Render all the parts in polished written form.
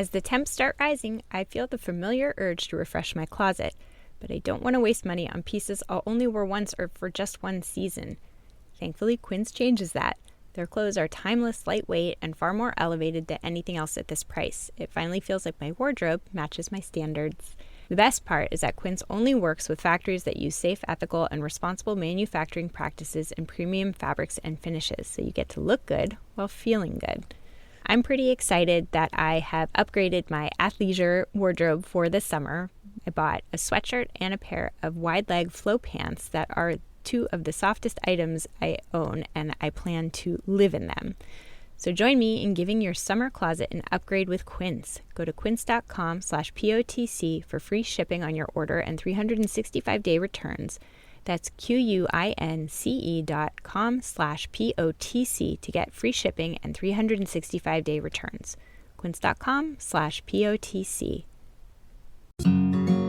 As the temps start rising, I feel the familiar urge to refresh my closet, but I don't want to waste money on pieces I'll only wear once or for just one season. Thankfully, Quince changes that. Their clothes are timeless, lightweight, and far more elevated than anything else at this price. It finally feels like my wardrobe matches my standards. The best part is that Quince only works with factories that use safe, ethical, and responsible manufacturing practices and premium fabrics and finishes, so you get to look good while feeling good. I'm pretty excited that I have upgraded my athleisure wardrobe for this summer. I bought a sweatshirt and a pair of wide-leg flow pants that are two of the softest items I own, and I plan to live in them. So join me in giving your summer closet an upgrade with Quince. Go to quince.com/POTC for free shipping on your order and 365-day returns. That's QUINCE.com/POTC to get free shipping and 365-day returns. Quince.com/POTC.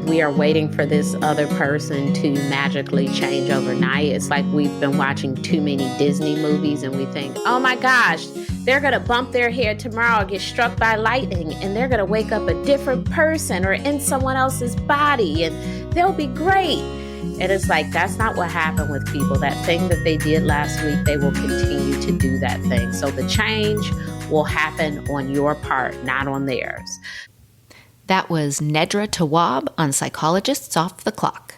We are waiting for this other person to magically change overnight. It's like we've been watching too many Disney movies and we think, oh my gosh, they're going to bump their head tomorrow, get struck by lightning, and they're going to wake up a different person or in someone else's body and they'll be great. And it's like, that's not what happened with people. That thing that they did last week, they will continue to do that thing. So the change will happen on your part, not on theirs. That was Nedra Tawwab on Psychologists Off the Clock.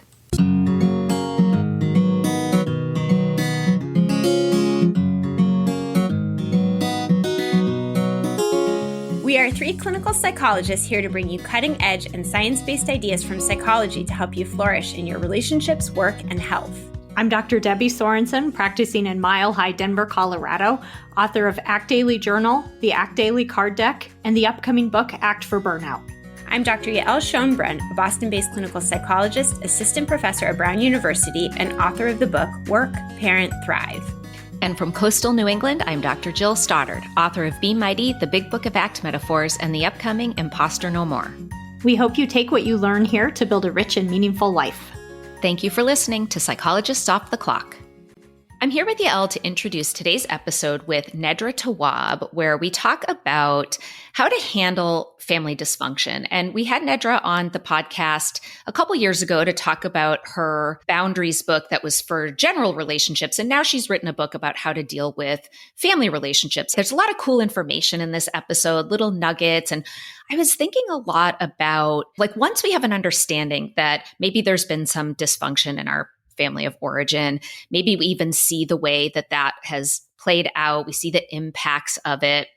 We are three clinical psychologists here to bring you cutting-edge and science-based ideas from psychology to help you flourish in your relationships, work, and health. I'm Dr. Debbie Sorensen, practicing in Mile High, Denver, Colorado, author of Act Daily Journal, the Act Daily Card Deck, and the upcoming book, Act for Burnout. I'm Dr. Yael Schoenbrunn, a Boston-based clinical psychologist, assistant professor at Brown University, and author of the book Work, Parent, Thrive. And from coastal New England, I'm Dr. Jill Stoddard, author of Be Mighty, the Big Book of Act Metaphors, and the upcoming Imposter No More. We hope you take what you learn here to build a rich and meaningful life. Thank you for listening to Psychologists Off the Clock. I'm here with Yael to introduce today's episode with Nedra Tawwab, where we talk about how to handle family dysfunction. And we had Nedra on the podcast a couple years ago to talk about her boundaries book that was for general relationships. And now she's written a book about how to deal with family relationships. There's a lot of cool information in this episode, little nuggets. And I was thinking a lot about, like, once we have an understanding that maybe there's been some dysfunction in our family of origin, maybe we even see the way that that has played out. We see the impacts of it.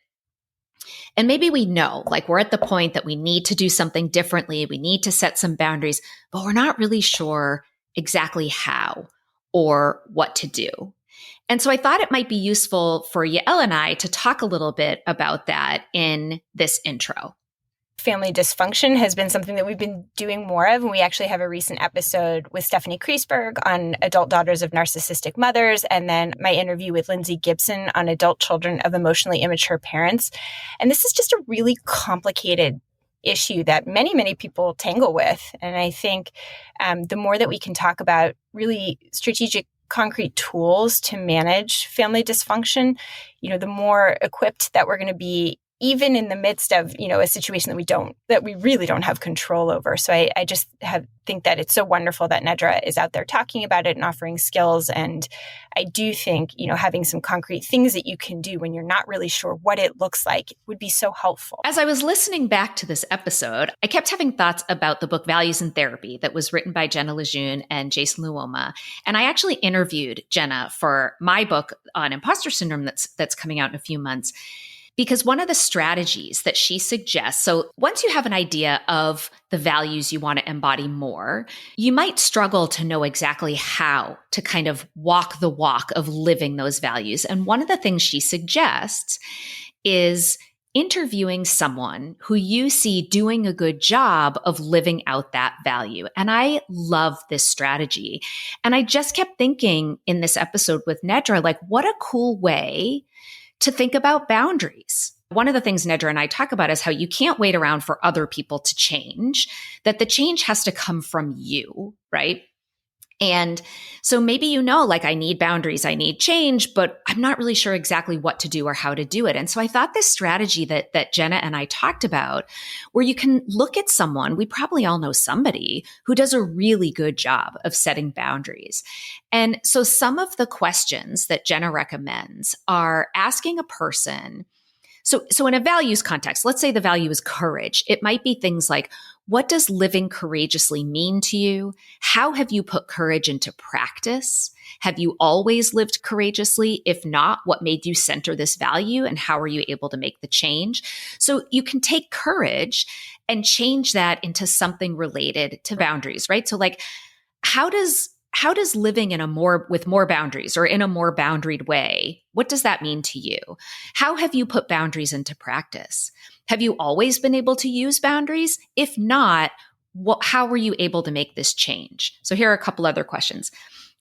And maybe we know, like, we're at the point that we need to do something differently. We need to set some boundaries, but we're not really sure exactly how or what to do. And so I thought it might be useful for Yael and I to talk a little bit about that in this intro. Family dysfunction has been something that we've been doing more of. And we actually have a recent episode with Stephanie Kreisberg on adult daughters of narcissistic mothers. And then my interview with Lindsay Gibson on adult children of emotionally immature parents. And this is just a really complicated issue that many, many people tangle with. And I think the more that we can talk about really strategic concrete tools to manage family dysfunction, the more equipped that we're going to be, even in the midst of, a situation that we really don't have control over. So I just think that it's so wonderful that Nedra is out there talking about it and offering skills. And I do think, having some concrete things that you can do when you're not really sure what it looks like would be so helpful. As I was listening back to this episode, I kept having thoughts about the book Values in Therapy that was written by Jenna Lejeune and Jason Luoma. And I actually interviewed Jenna for my book on imposter syndrome that's coming out in a few months. Because one of the strategies that she suggests, so once you have an idea of the values you want to embody more, you might struggle to know exactly how to kind of walk the walk of living those values. And one of the things she suggests is interviewing someone who you see doing a good job of living out that value. And I love this strategy. And I just kept thinking in this episode with Nedra, like, what a cool way to think about boundaries. One of the things Nedra and I talk about is how you can't wait around for other people to change, that the change has to come from you, right? And so maybe like I need boundaries, I need change, but I'm not really sure exactly what to do or how to do it. And so I thought this strategy that Jenna and I talked about, where you can look at someone, we probably all know somebody who does a really good job of setting boundaries. And so some of the questions that Jenna recommends are asking a person. So in a values context, let's say the value is courage. It might be things like, what does living courageously mean to you? How have you put courage into practice? Have you always lived courageously? If not, what made you center this value and how are you able to make the change? So you can take courage and change that into something related to boundaries, right? So like, how does living with more boundaries or in a more boundaried way, what does that mean to you? How have you put boundaries into practice? Have you always been able to use boundaries? If not, how were you able to make this change? So here are a couple other questions.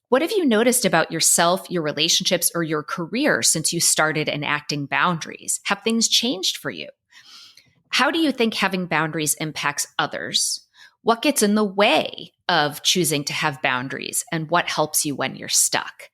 What have you noticed about yourself, your relationships, or your career since you started enacting boundaries? Have things changed for you? How do you think having boundaries impacts others? What gets in the way of choosing to have boundaries, and what helps you when you're stuck?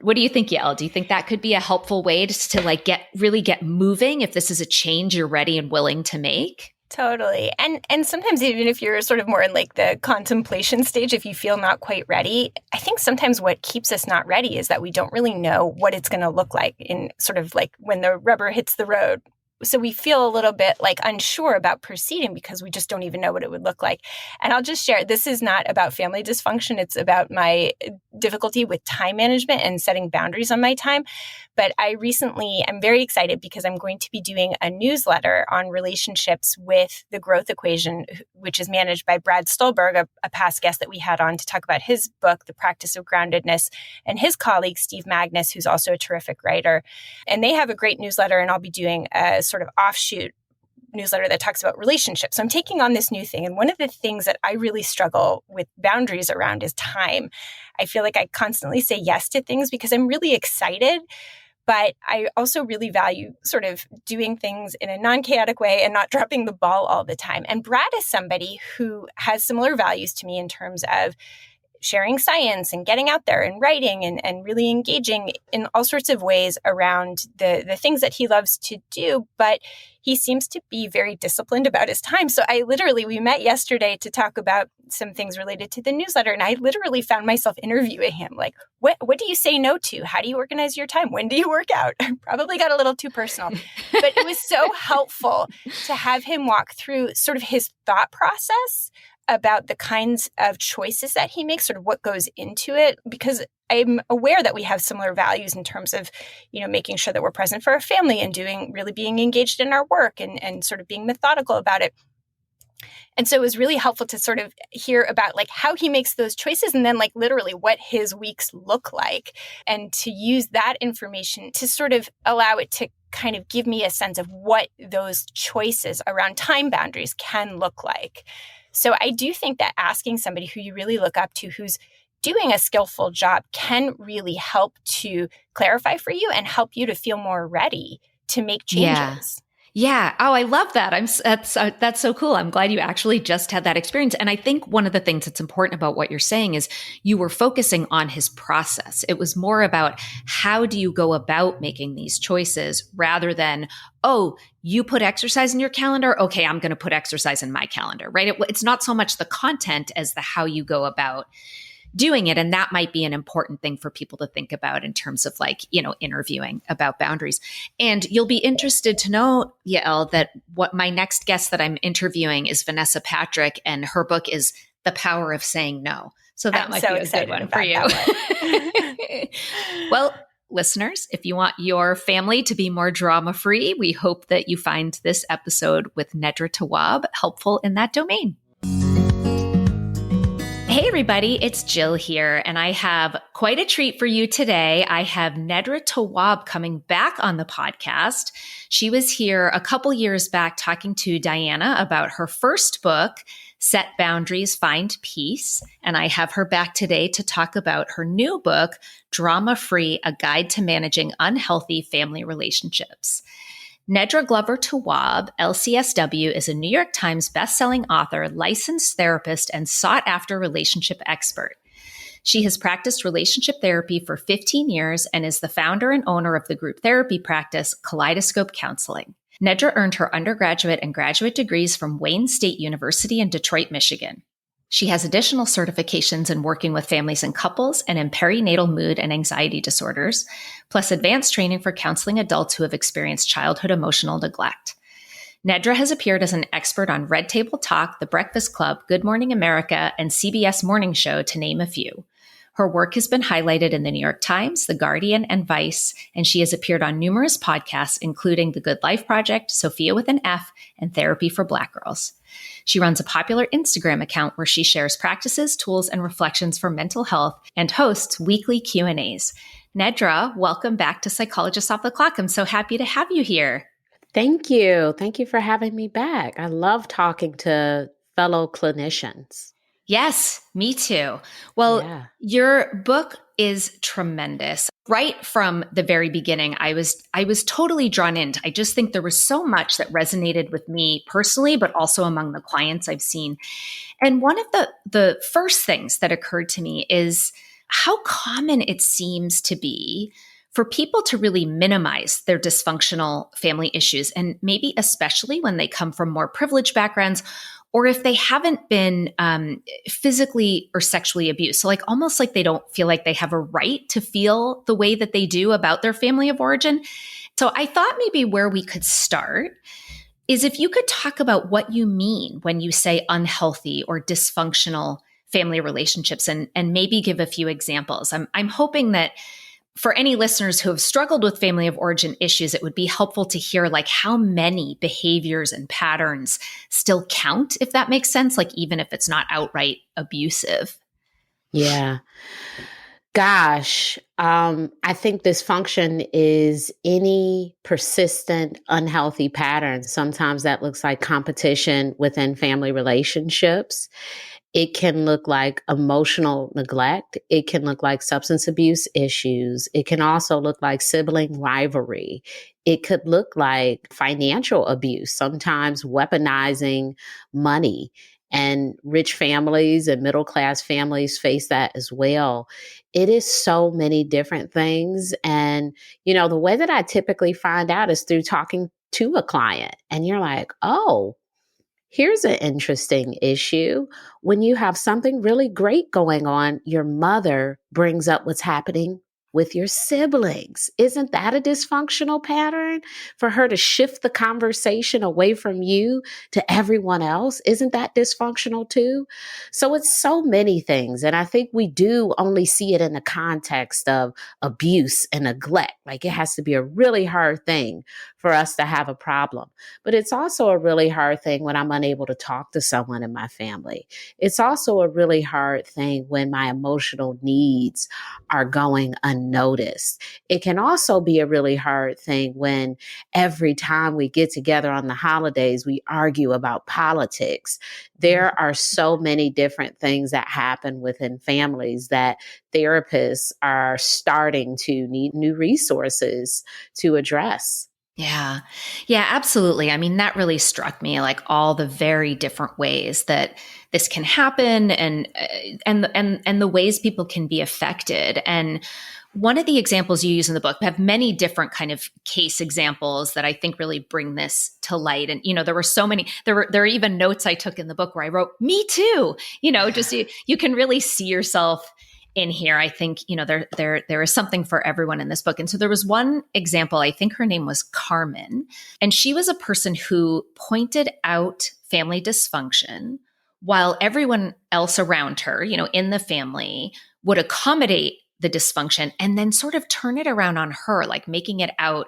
What do you think, Yael? Do you think that could be a helpful way to like really get moving if this is a change you're ready and willing to make? Totally. And sometimes even if you're sort of more in like the contemplation stage, if you feel not quite ready, I think sometimes what keeps us not ready is that we don't really know what it's going to look like in sort of like when the rubber hits the road. So we feel a little bit like unsure about proceeding because we just don't even know what it would look like. And I'll just share, this is not about family dysfunction. It's about my difficulty with time management and setting boundaries on my time. But I'm very excited because I'm going to be doing a newsletter on relationships with The Growth Equation, which is managed by Brad Stulberg, a past guest that we had on to talk about his book, The Practice of Groundedness, and his colleague, Steve Magnus, who's also a terrific writer. And they have a great newsletter, and I'll be doing a sort of offshoot newsletter that talks about relationships. So I'm taking on this new thing. And one of the things that I really struggle with boundaries around is time. I feel like I constantly say yes to things because I'm really excited, but I also really value sort of doing things in a non-chaotic way and not dropping the ball all the time. And Brad is somebody who has similar values to me in terms of sharing science and getting out there and writing and really engaging in all sorts of ways around the things that he loves to do. But he seems to be very disciplined about his time. So we met yesterday to talk about some things related to the newsletter. And I literally found myself interviewing him. Like, what do you say no to? How do you organize your time? When do you work out? Probably got a little too personal. But it was so helpful to have him walk through sort of his thought process about the kinds of choices that he makes, sort of what goes into it, because I'm aware that we have similar values in terms of, making sure that we're present for our family and really being engaged in our work and sort of being methodical about it. And so it was really helpful to sort of hear about like how he makes those choices and then like literally what his weeks look like, and to use that information to sort of allow it to kind of give me a sense of what those choices around time boundaries can look like. So I do think that asking somebody who you really look up to, who's doing a skillful job, can really help to clarify for you and help you to feel more ready to make changes. Yeah. Oh, I love that. That's so cool. I'm glad you actually just had that experience. And I think one of the things that's important about what you're saying is you were focusing on his process. It was more about how do you go about making these choices rather than, oh, you put exercise in your calendar. Okay, I'm going to put exercise in my calendar, right? It's not so much the content as the how you go about doing it. And that might be an important thing for people to think about in terms of like, interviewing about boundaries. And you'll be interested to know, Yael, that what my next guest that I'm interviewing is Vanessa Patrick, and her book is The Power of Saying No. So that might be a good one for you. Well, listeners, if you want your family to be more drama-free, we hope that you find this episode with Nedra Tawwab helpful in that domain. Hey everybody, it's Jill here, and I have quite a treat for you today. I have Nedra Tawwab coming back on the podcast. She was here a couple years back talking to Diana about her first book, Set Boundaries, Find Peace. And I have her back today to talk about her new book, Drama Free, A Guide to Managing Unhealthy Family Relationships. Nedra Glover Tawwab, LCSW, is a New York Times bestselling author, licensed therapist, and sought-after relationship expert. She has practiced relationship therapy for 15 years and is the founder and owner of the group therapy practice Kaleidoscope Counseling. Nedra earned her undergraduate and graduate degrees from Wayne State University in Detroit, Michigan. She has additional certifications in working with families and couples and in perinatal mood and anxiety disorders, plus advanced training for counseling adults who have experienced childhood emotional neglect. Nedra has appeared as an expert on Red Table Talk, The Breakfast Club, Good Morning America, and CBS Morning Show, to name a few. Her work has been highlighted in the New York Times, The Guardian, and Vice, and she has appeared on numerous podcasts, including The Good Life Project, Sophia with an F, and Therapy for Black Girls. She runs a popular Instagram account where she shares practices, tools, and reflections for mental health and hosts weekly Q&As. Nedra, welcome back to Psychologists Off the Clock. I'm so happy to have you here. Thank you. Thank you for having me back. I love talking to fellow clinicians. Yes, me too. Well, Your book is tremendous. Right from the very beginning, I was totally drawn in. I just think there was so much that resonated with me personally, but also among the clients I've seen. And one of the first things that occurred to me is how common it seems to be for people to really minimize their dysfunctional family issues, and maybe especially when they come from more privileged backgrounds, or if they haven't been physically or sexually abused. So almost like they don't feel like they have a right to feel the way that they do about their family of origin. So I thought maybe where we could start is if you could talk about what you mean when you say unhealthy or dysfunctional family relationships, and maybe give a few examples. I'm hoping that for any listeners who have struggled with family of origin issues, it would be helpful to hear how many behaviors and patterns still count, if that makes sense, even if it's not outright abusive. Yeah. Gosh, I think dysfunction is any persistent unhealthy pattern. Sometimes that looks like competition within family relationships. It can look like emotional neglect. It can look like substance abuse issues. It can also look like sibling rivalry. It could look like financial abuse, sometimes weaponizing money. And rich families and middle-class families face that as well. It is so many different things. And, the way that I typically find out is through talking to a client. And you're like, oh, here's an interesting issue. When you have something really great going on, your mother brings up what's happening with your siblings. Isn't that a dysfunctional pattern? For her to shift the conversation away from you to everyone else, isn't that dysfunctional too? So it's so many things. And I think we do only see it in the context of abuse and neglect. It has to be a really hard thing for us to have a problem. But it's also a really hard thing when I'm unable to talk to someone in my family. It's also a really hard thing when my emotional needs are going unnoticed. It can also be a really hard thing when every time we get together on the holidays, we argue about politics. There are so many different things that happen within families that therapists are starting to need new resources to address. Yeah. Yeah, absolutely. I mean, that really struck me, all the very different ways that this can happen and the ways people can be affected. And one of the examples you use in the book have many different kind of case examples that I think really bring this to light. And, there were so many, there are even notes I took in the book where I wrote, me too, just you can really see yourself in here. I think, there is something for everyone in this book. And so there was one example, I think her name was Carmen, and she was a person who pointed out family dysfunction while everyone else around her, in the family would accommodate the dysfunction and then sort of turn it around on her, making it out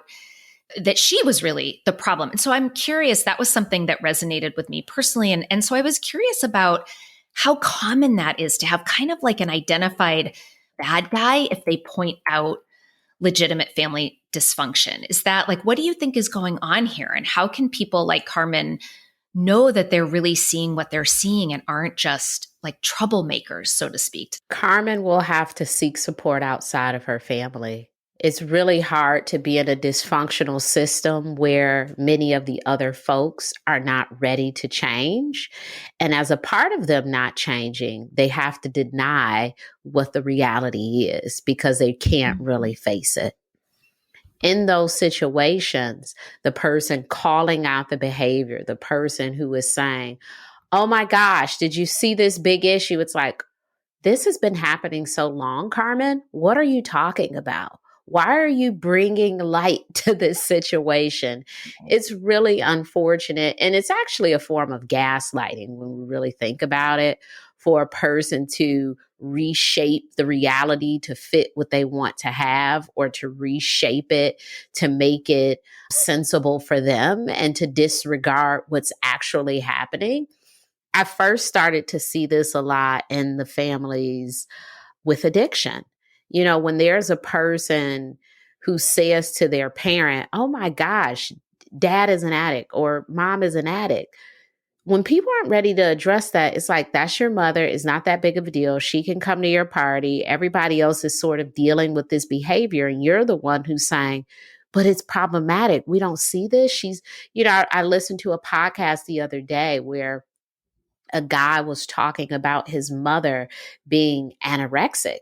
that she was really the problem. And so I'm curious, that was something that resonated with me personally. And so I was curious about how common that is to have kind of an identified bad guy if they point out legitimate family dysfunction. Is that what do you think is going on here? And how can people like Carmen know that they're really seeing what they're seeing and aren't just troublemakers, so to speak? Carmen will have to seek support outside of her family. It's really hard to be in a dysfunctional system where many of the other folks are not ready to change. And as a part of them not changing, they have to deny what the reality is because they can't really face it. In those situations, the person calling out the behavior, the person who is saying, oh my gosh, did you see this big issue? It's like, this has been happening so long, Carmen. What are you talking about? Why are you bringing light to this situation? It's really unfortunate. And it's actually a form of gaslighting when we really think about it, for a person to reshape the reality to fit what they want to have, or to reshape it to make it sensible for them and to disregard what's actually happening. I first started to see this a lot in the families with addiction. You know, when there's a person who says to their parent, oh my gosh, dad is an addict or mom is an addict. When people aren't ready to address that, it's like, that's your mother. It's not that big of a deal. She can come to your party. Everybody else is sort of dealing with this behavior. And you're the one who's saying, but it's problematic. We don't see this. She's, you know, I listened to a podcast the other day where a guy was talking about his mother being anorexic,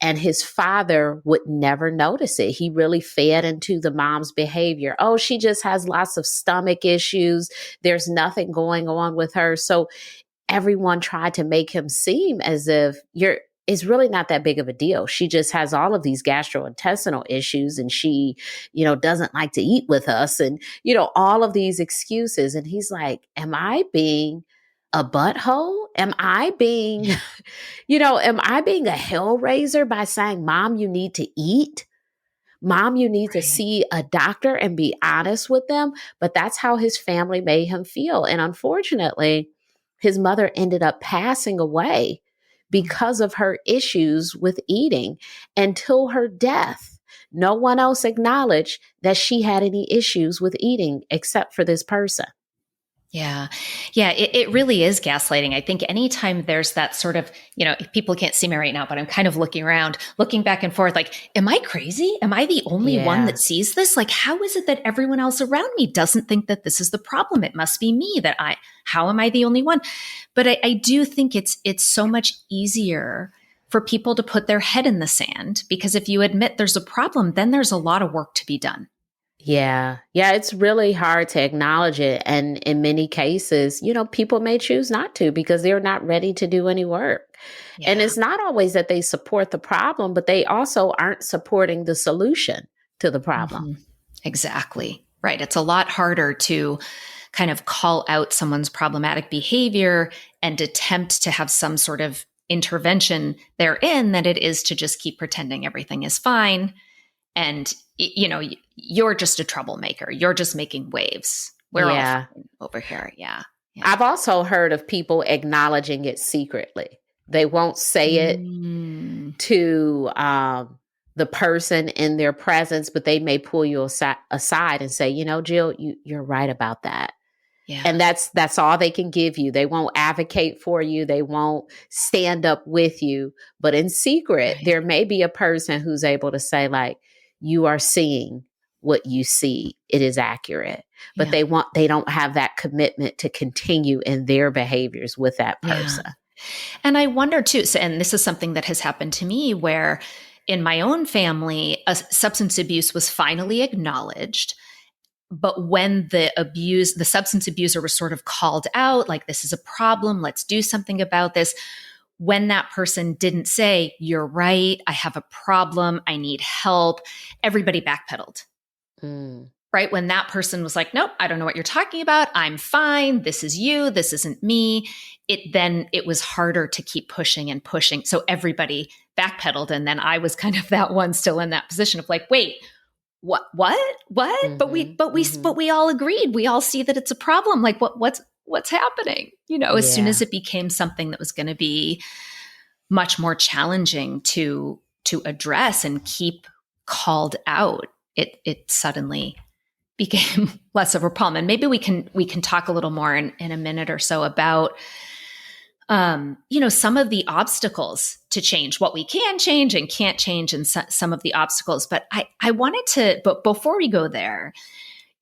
and his father would never notice it. He really fed into the mom's behavior. Oh, she just has lots of stomach issues. There's nothing going on with her. So everyone tried to make him seem as if it's really not that big of a deal. She just has all of these gastrointestinal issues, and she, you know, doesn't like to eat with us, and, you know, all of these excuses. And he's like, am I being a butthole? Am I being, am I being a hellraiser by saying, Mom, you need to eat? Mom, you need to see a doctor and be honest with them. But that's how his family made him feel. And unfortunately, his mother ended up passing away because of her issues with eating until her death. No one else acknowledged that she had any issues with eating except for this person. Yeah. Yeah. It really is gaslighting. I think anytime there's that sort of, people can't see me right now, but I'm kind of looking around, looking back and forth, like, am I crazy? Am I the only one that sees this? Like, how is it that everyone else around me doesn't think that this is the problem? It must be me how am I the only one? But I do think it's so much easier for people to put their head in the sand, because if you admit there's a problem, then there's a lot of work to be done. Yeah. Yeah. It's really hard to acknowledge it. And in many cases, people may choose not to because they're not ready to do any work. Yeah. And it's not always that they support the problem, but they also aren't supporting the solution to the problem. Mm-hmm. Exactly. Right. It's a lot harder to kind of call out someone's problematic behavior and attempt to have some sort of intervention therein than it is to just keep pretending everything is fine. And, you're just a troublemaker. You're just making waves. We're all fine over here. Yeah. I've also heard of people acknowledging it secretly. They won't say it to the person in their presence, but they may pull you aside and say, Jill, you're right about that. Yeah. And that's all they can give you. They won't advocate for you. They won't stand up with you. But in secret, there may be a person who's able to say, like, you are seeing what you see. It is accurate. But they don't have that commitment to continue in their behaviors with that person. Yeah. And I wonder too, and this is something that has happened to me where in my own family, substance abuse was finally acknowledged. But when the substance abuser was sort of called out, like, this is a problem, let's do something about this. When that person didn't say, you're right, I have a problem, I need help, everybody backpedaled. Right? When that person was like, nope, I don't know what you're talking about. I'm fine. This is you. This isn't me. It was harder to keep pushing and pushing. So everybody backpedaled. And then I was kind of that one still in that position of like, wait, what? Mm-hmm, but we all agreed. We all see that it's a problem. Like what's happening? As soon as it became something that was going to be much more challenging to address and keep called out, it suddenly became less of a problem. And maybe we can talk a little more in a minute or so about some of the obstacles to change, what we can change and can't change, and some of the obstacles. But I wanted to, but before we go there,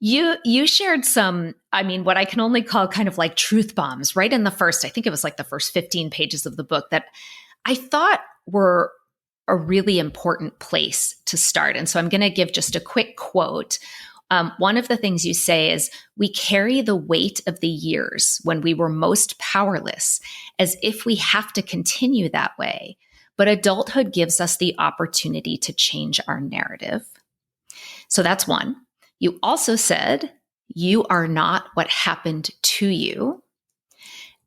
you shared some, what I can only call kind of like truth bombs right in the first, I think it was like the first 15 pages of the book that I thought were a really important place to start. And so I'm going to give just a quick quote. One of the things you say is, we carry the weight of the years when we were most powerless as if we have to continue that way. But adulthood gives us the opportunity to change our narrative. So that's one. You also said, you are not what happened to you.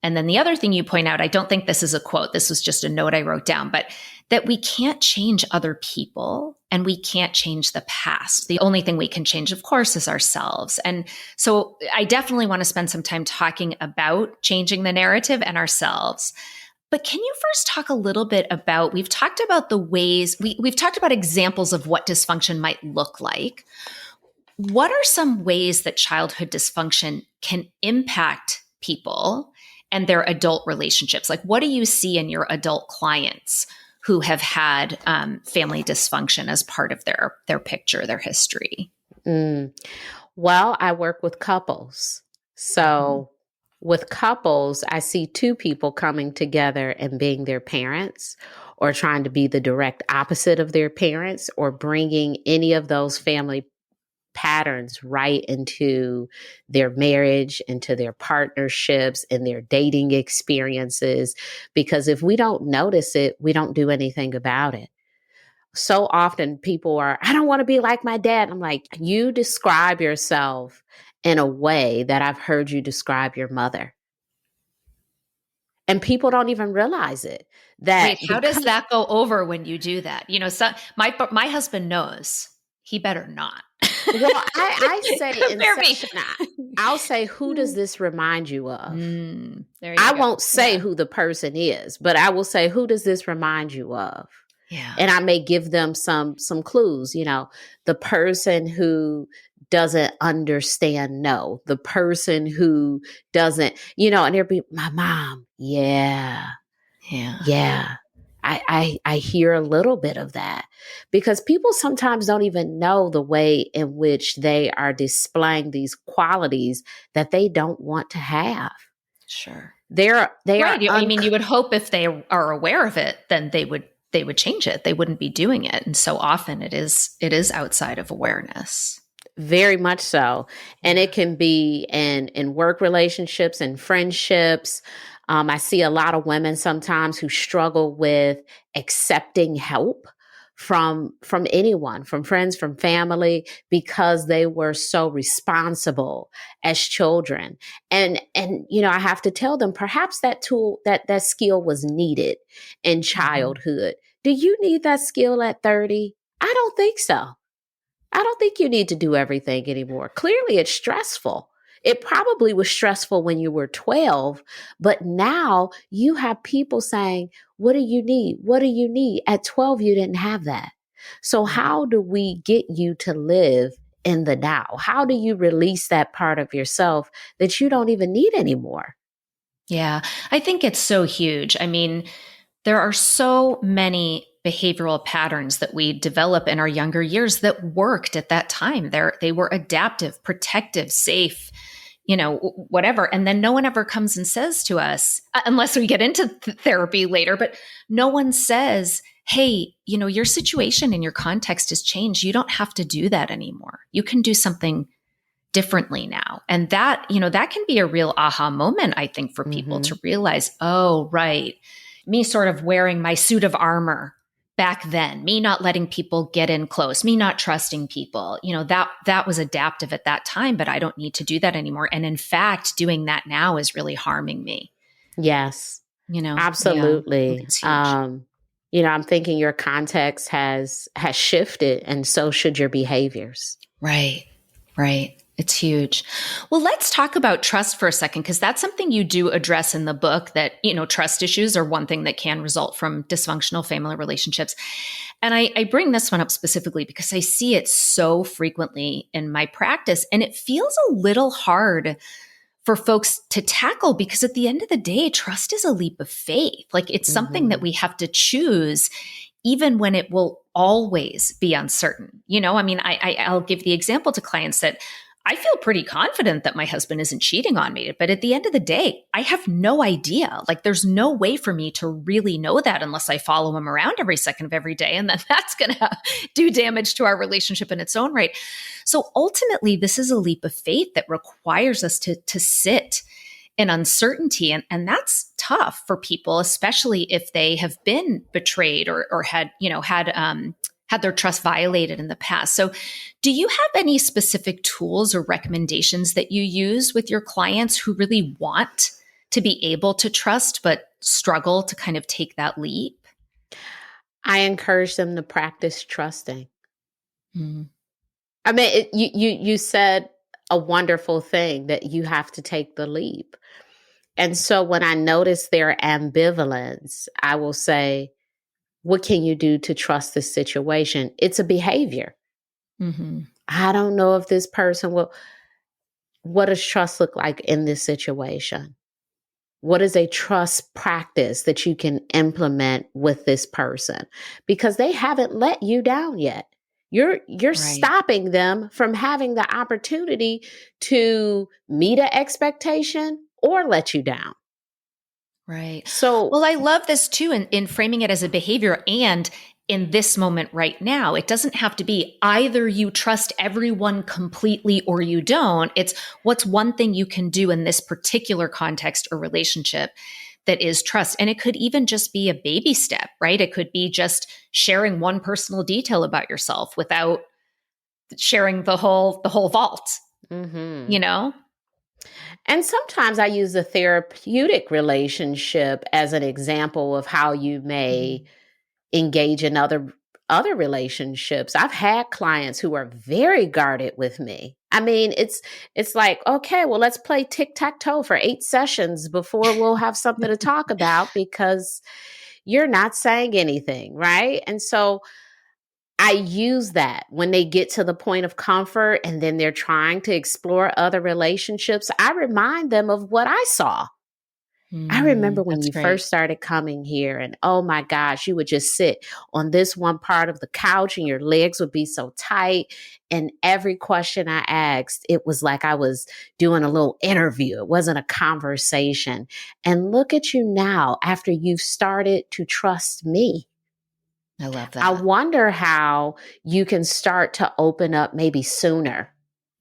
And then the other thing you point out, I don't think this is a quote, this was just a note I wrote down, but that we can't change other people and we can't change the past. The only thing we can change, of course, is ourselves. And so I definitely want to spend some time talking about changing the narrative and ourselves. But can you first talk a little bit about, we've talked about the ways, we've talked about examples of what dysfunction might look like. What are some ways that childhood dysfunction can impact people and their adult relationships? Like, what do you see in your adult clients who have had family dysfunction as part of their picture, their history? Well, I work with couples. So with couples, I see two people coming together and being their parents, or trying to be the direct opposite of their parents, or bringing any of those family patterns right into their marriage, into their partnerships, and their dating experiences. Because if we don't notice it, we don't do anything about it. So often people are, I don't want to be like my dad. I'm like, you describe yourself in a way that I've heard you describe your mother. And people don't even realize it. Wait, how does that go over when you do that? My husband knows. He better not. Well, I say in session, I'll say, who does this remind you of? I won't say who the person is, but I will say, who does this remind you of? Yeah. And I may give them some clues, the person who doesn't understand no, the person who doesn't, and there'll be my mom. Yeah. I hear a little bit of that, because people sometimes don't even know the way in which they are displaying these qualities that they don't want to have. Sure. They are. You would hope if they are aware of it, then they would change it. They wouldn't be doing it. And so often it is outside of awareness. Very much so. And it can be in work relationships and friendships. I see a lot of women sometimes who struggle with accepting help from anyone, from friends, from family, because they were so responsible as children. And I have to tell them, perhaps that tool, that skill was needed in childhood. Do you need that skill at 30? I don't think so. I don't think you need to do everything anymore. Clearly, it's stressful. It probably was stressful when you were 12, but now you have people saying, what do you need? What do you need? At 12, you didn't have that. So how do we get you to live in the now? How do you release that part of yourself that you don't even need anymore? Yeah, I think it's so huge. There are so many behavioral patterns that we develop in our younger years that worked at that time. They were adaptive, protective, safe, whatever. And then no one ever comes and says to us, unless we get into therapy later, but no one says, hey, your situation and your context has changed. You don't have to do that anymore. You can do something differently now. And that, that can be a real aha moment, I think, for people to realize, oh, right. Me sort of wearing my suit of armor back then, me not letting people get in close, me not trusting people, that was adaptive at that time, but I don't need to do that anymore. And in fact, doing that now is really harming me. Yes, absolutely. Yeah, I'm thinking your context has shifted, and so should your behaviors. Right. It's huge. Well, let's talk about trust for a second, because that's something you do address in the book, that, trust issues are one thing that can result from dysfunctional family relationships. And I bring this one up specifically because I see it so frequently in my practice, and it feels a little hard for folks to tackle, because at the end of the day, trust is a leap of faith. Like it's something that we have to choose, even when it will always be uncertain. You know, I mean, I'll give the example to clients that I feel pretty confident that my husband isn't cheating on me. But at the end of the day, I have no idea. Like there's no way for me to really know that unless I follow him around every second of every day. And then that's going to do damage to our relationship in its own right. So ultimately, this is a leap of faith that requires us to sit in uncertainty. And that's tough for people, especially if they have been betrayed or had their trust violated in the past. So do you have any specific tools or recommendations that you use with your clients who really want to be able to trust, but struggle to kind of take that leap? I encourage them to practice trusting. Mm. I mean, you said a wonderful thing, that you have to take the leap. And so when I notice their ambivalence, I will say, what can you do to trust this situation? It's a behavior. Mm-hmm. I don't know if this person will. What does trust look like in this situation? What is a trust practice that you can implement with this person? Because they haven't let you down yet. You're Right. stopping them from having the opportunity to meet an expectation or let you down. Right. So, Well, I love this too, in framing it as a behavior and in this moment right now. It doesn't have to be either you trust everyone completely or you don't. It's what's one thing you can do in this particular context or relationship that is trust. And it could even just be a baby step, right? It could be just sharing one personal detail about yourself without sharing the whole vault, you know? and sometimes I use a therapeutic relationship as an example of how you may engage in other relationships. I've had clients who are very guarded with me. I mean, it's like, okay, well, let's play tic-tac-toe for 8 sessions before we'll have something to talk about, because you're not saying anything, right? And so I use that when they get to the point of comfort and then they're trying to explore other relationships. I remind them of what I saw. I remember when That's you great. first started coming here, and oh my gosh, you would just sit on this one part of the couch and your legs would be so tight. And every question I asked, it was like I was doing a little interview. It wasn't a conversation. And look at you now after you've started to trust me. I love I that. wonder how you can start to open up maybe sooner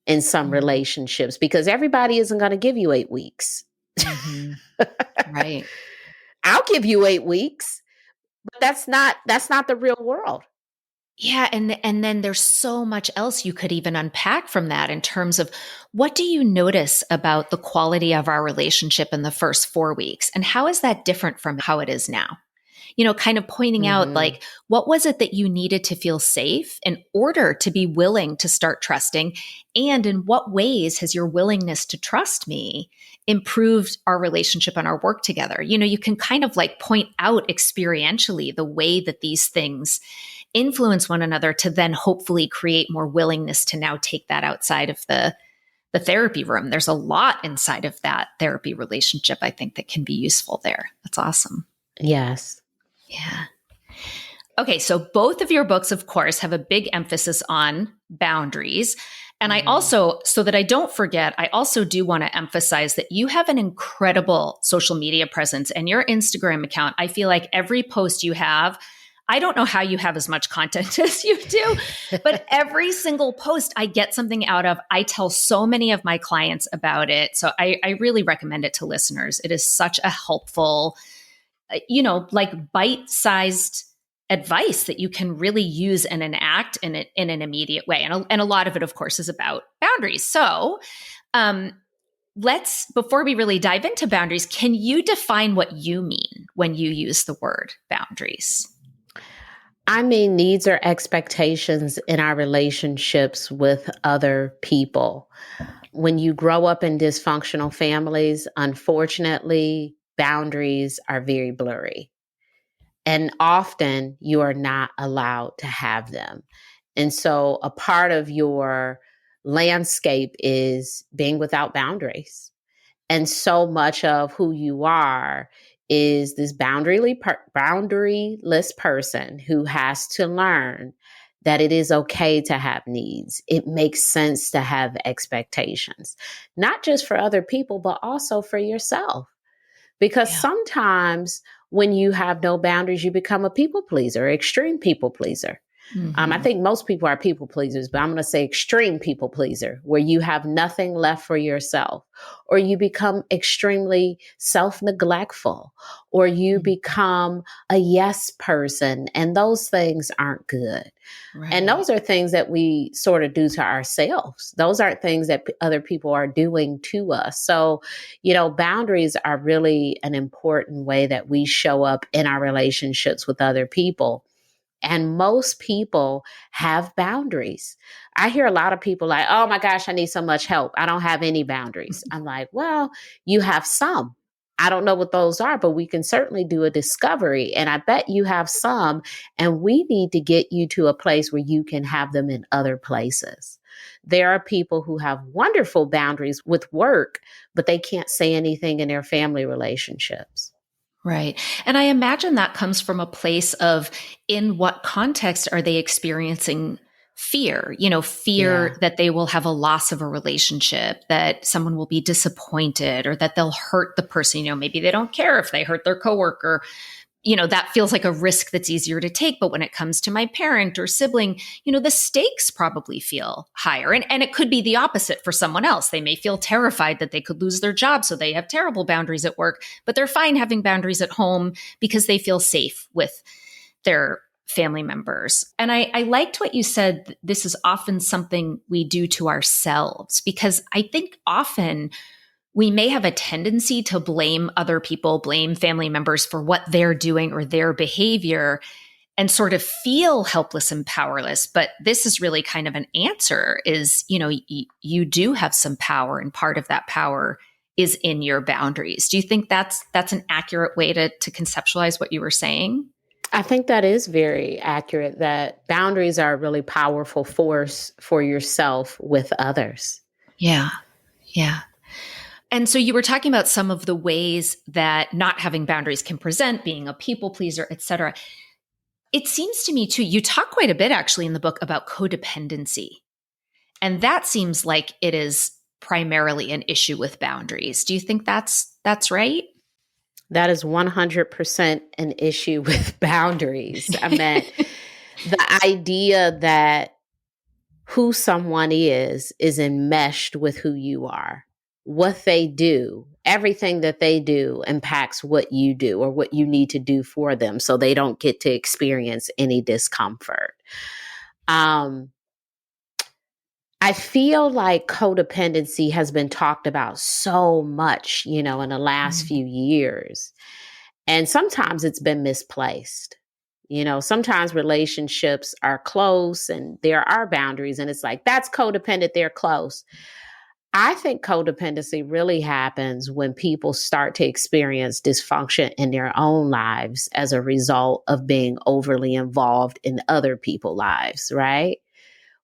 in some relationships, because everybody isn't going to give you 8 weeks. Mhm. Right. I'll give you 8 weeks, but that's not the real world. Yeah, and then there's so much else you could even unpack from that in terms of what do you notice about the quality of our relationship in the first 4 weeks, and how is that different from how it is now? You know, kind of pointing out like, what was it that you needed to feel safe in order to be willing to start trusting? And in what ways has your willingness to trust me improved our relationship and our work together? You know, you can kind of like point out experientially the way that these things influence one another to then hopefully create more willingness to now take that outside of the therapy room. There's a lot inside of that therapy relationship, I think, that can be useful there. That's awesome. Yes. Yeah. Okay, so both of your books, of course, have a big emphasis on boundaries. And I also, so that I don't forget, I also do want to emphasize that you have an incredible social media presence, and your Instagram account. I feel like every post you have, I don't know how you have as much content as you do, but every single post I get something out of. I tell so many of my clients about it. So I really recommend it to listeners. It is such a helpful, like bite-sized advice that you can really use and enact in an immediate way. And a lot of it, of course, is about boundaries. So before we really dive into boundaries, can you define what you mean when you use the word boundaries? I mean, needs or expectations in our relationships with other people. When you grow up in dysfunctional families, unfortunately, boundaries are very blurry. And often you are not allowed to have them. And so a part of your landscape is being without boundaries. And so much of who you are is this boundaryless person who has to learn that it is okay to have needs. It makes sense to have expectations, not just for other people, but also for yourself. Because sometimes when you have no boundaries, you become a people pleaser, extreme people pleaser. I think most people are people pleasers, but I'm going to say extreme people pleaser, where you have nothing left for yourself, or you become extremely self-neglectful, or you become a yes person, and those things aren't good. Right. And those are things that we sort of do to ourselves. Those aren't things that other people are doing to us. So, boundaries are really an important way that we show up in our relationships with other people. And most people have boundaries. I hear a lot of people like, oh my gosh, I need so much help. I don't have any boundaries. I'm like, well, you have some. I don't know what those are, but we can certainly do a discovery. And I bet you have some. And we need to get you to a place where you can have them in other places. There are people who have wonderful boundaries with work, but they can't say anything in their family relationships. Right. And I imagine that comes from a place of, in what context are they experiencing fear? Fear that they will have a loss of a relationship, that someone will be disappointed, or that they'll hurt the person. Maybe they don't care if they hurt their coworker. That feels like a risk that's easier to take. But when it comes to my parent or sibling, the stakes probably feel higher. And it could be the opposite for someone else. They may feel terrified that they could lose their job, so they have terrible boundaries at work, but they're fine having boundaries at home because they feel safe with their family members. And I liked what you said. This is often something we do to ourselves, because I think often we may have a tendency to blame other people, blame family members for what they're doing or their behavior, and sort of feel helpless and powerless. But this is really kind of an answer, is, you do have some power, and part of that power is in your boundaries. Do you think that's an accurate way to conceptualize what you were saying? I think that is very accurate, that boundaries are a really powerful force for yourself with others. Yeah. Yeah. And so you were talking about some of the ways that not having boundaries can present, being a people pleaser, et cetera. It seems to me too, you talk quite a bit actually in the book about codependency. And that seems like it is primarily an issue with boundaries. Do you think that's right? That is 100% an issue with boundaries. I mean, the idea that who someone is enmeshed with who you are. What they do, everything that they do impacts what you do or what you need to do for them, so they don't get to experience any discomfort. I feel like codependency has been talked about so much, in the last few years. And sometimes it's been misplaced. Sometimes relationships are close and there are boundaries, and it's like, that's codependent, they're close. I think codependency really happens when people start to experience dysfunction in their own lives as a result of being overly involved in other people's lives, right?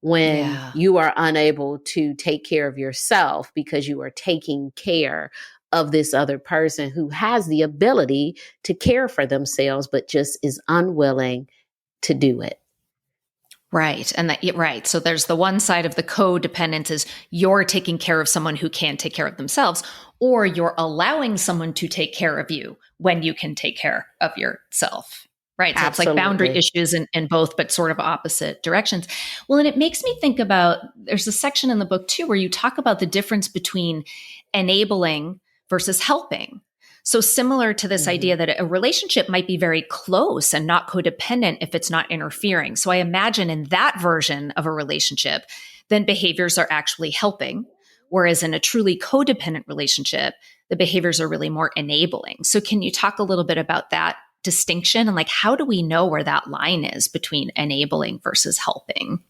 When you are unable to take care of yourself because you are taking care of this other person who has the ability to care for themselves, but just is unwilling to do it. Right. And right. So there's the one side of the codependence is you're taking care of someone who can't take care of themselves, or you're allowing someone to take care of you when you can take care of yourself. Right. So Absolutely. It's like boundary issues in both, but sort of opposite directions. Well, and it makes me think about, there's a section in the book too, where you talk about the difference between enabling versus helping. So similar to this idea that a relationship might be very close and not codependent if it's not interfering. So I imagine in that version of a relationship, then behaviors are actually helping. Whereas in a truly codependent relationship, the behaviors are really more enabling. So can you talk a little bit about that distinction, and like, how do we know where that line is between enabling versus helping?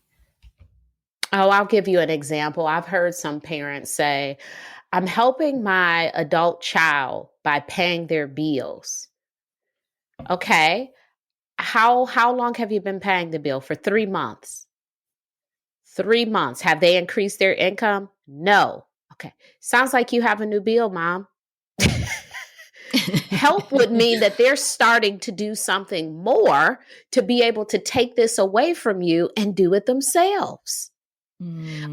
Oh, I'll give you an example. I've heard some parents say, I'm helping my adult child by paying their bills. Okay. How long have you been paying the bill? For 3 months. 3 months. Have they increased their income? No. Okay. Sounds like you have a new bill, Mom. Help would mean that they're starting to do something more to be able to take this away from you and do it themselves.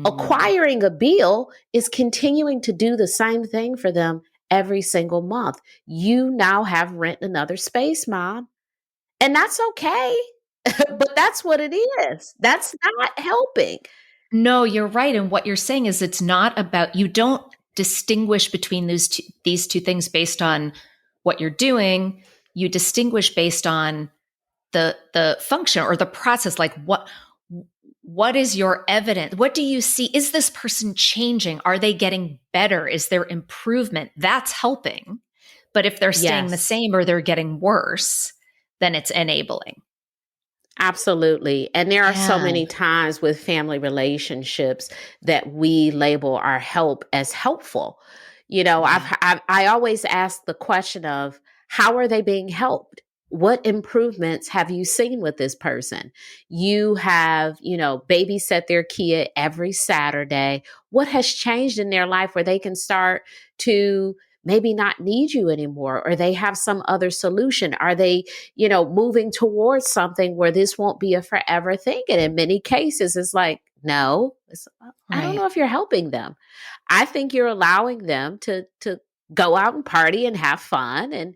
Acquiring a bill is continuing to do the same thing for them every single month. You now have rent another space, Mom. And that's okay. But that's what it is. That's not helping. No, you're right. And what you're saying is it's not about, you don't distinguish between these two things based on what you're doing. You distinguish based on the function or the process. Like what is your evidence? What do you see? Is this person changing? Are they getting better? Is there improvement? That's helping. But if they're staying the same or they're getting worse, then it's enabling. Absolutely. And there are so many times with family relationships that we label our help as helpful. You know, I always ask the question of, how are they being helped? What improvements have you seen with this person? You have, babysat their kid every Saturday. What has changed in their life where they can start to maybe not need you anymore, or they have some other solution? Are they, moving towards something where this won't be a forever thing? And in many cases, it's like, no, I don't know if you're helping them. I think you're allowing them to go out and party and have fun and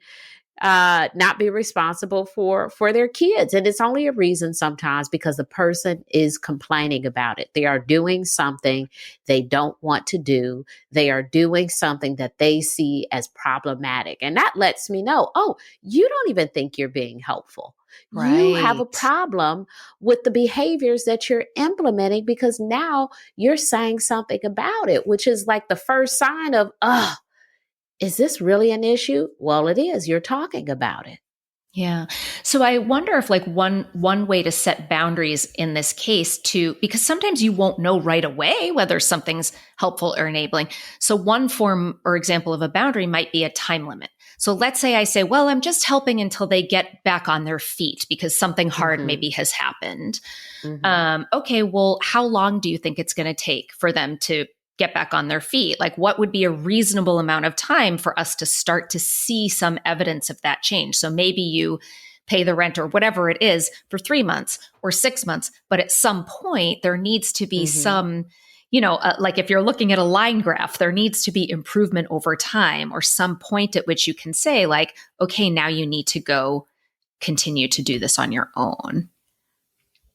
not be responsible for their kids. And it's only a reason sometimes because the person is complaining about it. They are doing something they don't want to do. They are doing something that they see as problematic. And that lets me know, oh, you don't even think you're being helpful. Right. You have a problem with the behaviors that you're implementing because now you're saying something about it, which is like the first sign of, is this really an issue? Well, it is. You're talking about it. Yeah. So I wonder if like one way to set boundaries in this case because sometimes you won't know right away whether something's helpful or enabling. So one form or example of a boundary might be a time limit. So let's say I say, well, I'm just helping until they get back on their feet because something hard maybe has happened. Okay, well, how long do you think it's going to take for them to get back on their feet? Like, what would be a reasonable amount of time for us to start to see some evidence of that change? So maybe you pay the rent or whatever it is for 3 months or 6 months, but at some point there needs to be some, like if you're looking at a line graph, there needs to be improvement over time or some point at which you can say like, okay, now you need to go continue to do this on your own.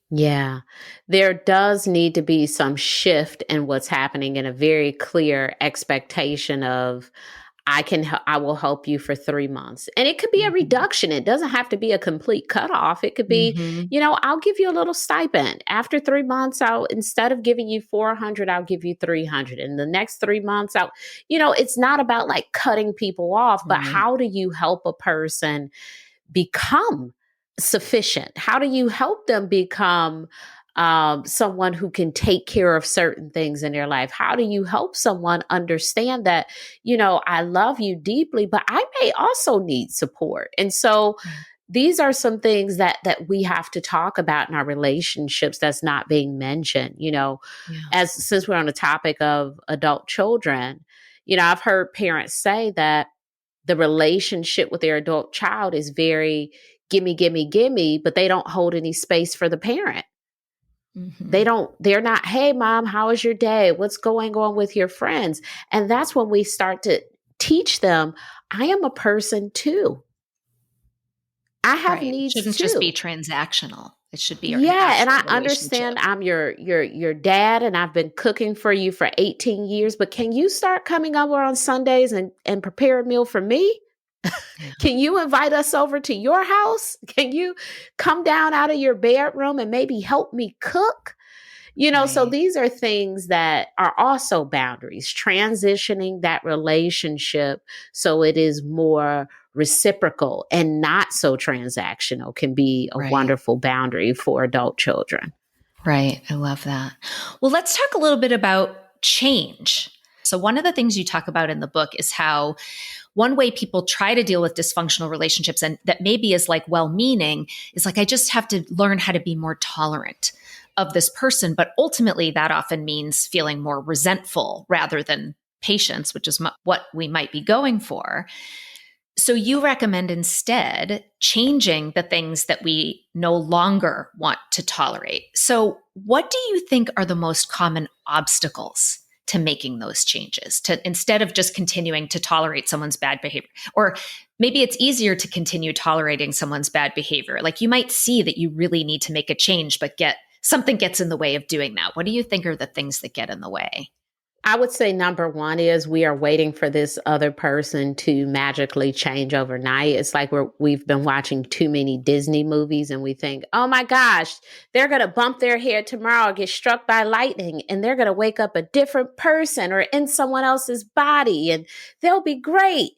Yeah, there does need to be some shift in what's happening and a very clear expectation of, I will help you for 3 months. And it could be a reduction. It doesn't have to be a complete cutoff. It could be, I'll give you a little stipend. After 3 months, instead of giving you 400, I'll give you 300. And the next 3 months it's not about like cutting people off, but how do you help a person become sufficient? How do you help them become someone who can take care of certain things in their life? How do you help someone understand that, I love you deeply, but I may also need support? And so these are some things that we have to talk about in our relationships that's not being mentioned, since we're on the topic of adult children. I've heard parents say that the relationship with their adult child is very gimme, but they don't hold any space for the parent. They're not, hey, Mom, how was your day? What's going on with your friends? And that's when we start to teach them, I am a person too. I have needs too. It shouldn't just be transactional. It should be and I understand I'm your dad and I've been cooking for you for 18 years, but can you start coming over on Sundays and prepare a meal for me? Can you invite us over to your house? Can you come down out of your bedroom and maybe help me cook? So these are things that are also boundaries, transitioning that relationship so it is more reciprocal and not so transactional can be a wonderful boundary for adult children. Right. I love that. Well, let's talk a little bit about change. So one of the things you talk about in the book is how one way people try to deal with dysfunctional relationships, and that maybe is like well-meaning, is like, I just have to learn how to be more tolerant of this person. But ultimately that often means feeling more resentful rather than patience, which is what we might be going for. So you recommend instead changing the things that we no longer want to tolerate. So what do you think are the most common obstacles to making those changes, to instead of just continuing to tolerate someone's bad behavior? Or maybe it's easier to continue tolerating someone's bad behavior. Like you might see that you really need to make a change, but something gets in the way of doing that. What do you think are the things that get in the way? I would say number one is we are waiting for this other person to magically change overnight. It's like we've been watching too many Disney movies and we think, oh my gosh, they're going to bump their head tomorrow, get struck by lightning, and they're going to wake up a different person or in someone else's body and they'll be great.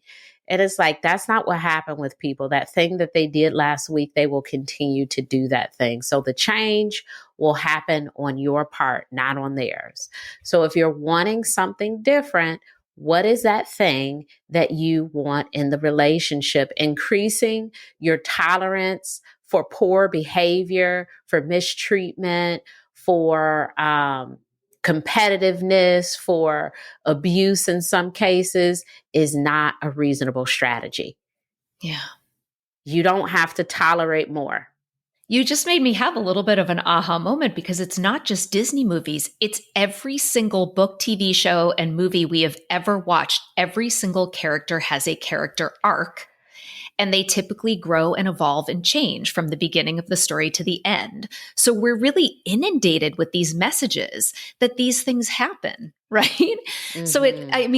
And it's like, that's not what happened with people. That thing that they did last week, they will continue to do that thing. So the change will happen on your part, not on theirs. So if you're wanting something different, what is that thing that you want in the relationship? Increasing your tolerance for poor behavior, for mistreatment, for competitiveness, for abuse in some cases is not a reasonable strategy. Yeah. You don't have to tolerate more. You just made me have a little bit of an aha moment because it's not just Disney movies. It's every single book, TV show, and movie we have ever watched. Every single character has a character arc, and they typically grow and evolve and change from the beginning of the story to the end. So we're really inundated with these messages that these things happen, right? Mm-hmm. So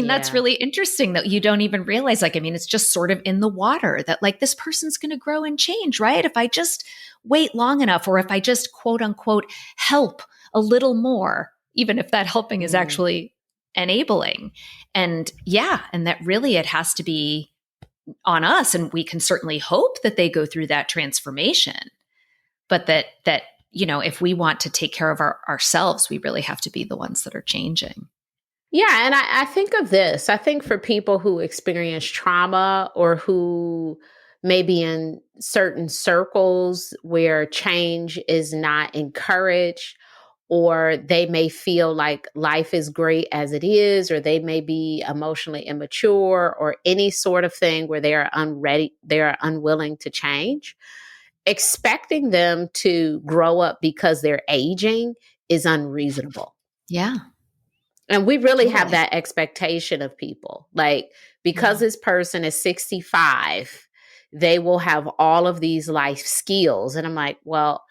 that's really interesting that you don't even realize, it's just sort of in the water that this person's going to grow and change, right? If I just wait long enough, or if I just quote unquote help a little more, even if that helping is actually enabling. And that really it has to be on us, and we can certainly hope that they go through that transformation, but that if we want to take care of ourselves, we really have to be the ones that are changing. Yeah, and I think of this. I think for people who experience trauma or who may be in certain circles where change is not encouraged, or they may feel like life is great as it is, or they may be emotionally immature, or any sort of thing where they are unwilling to change. Expecting them to grow up because they're aging is unreasonable. Yeah. And we really have that expectation of people. Because this person is 65, they will have all of these life skills. And I'm like, well,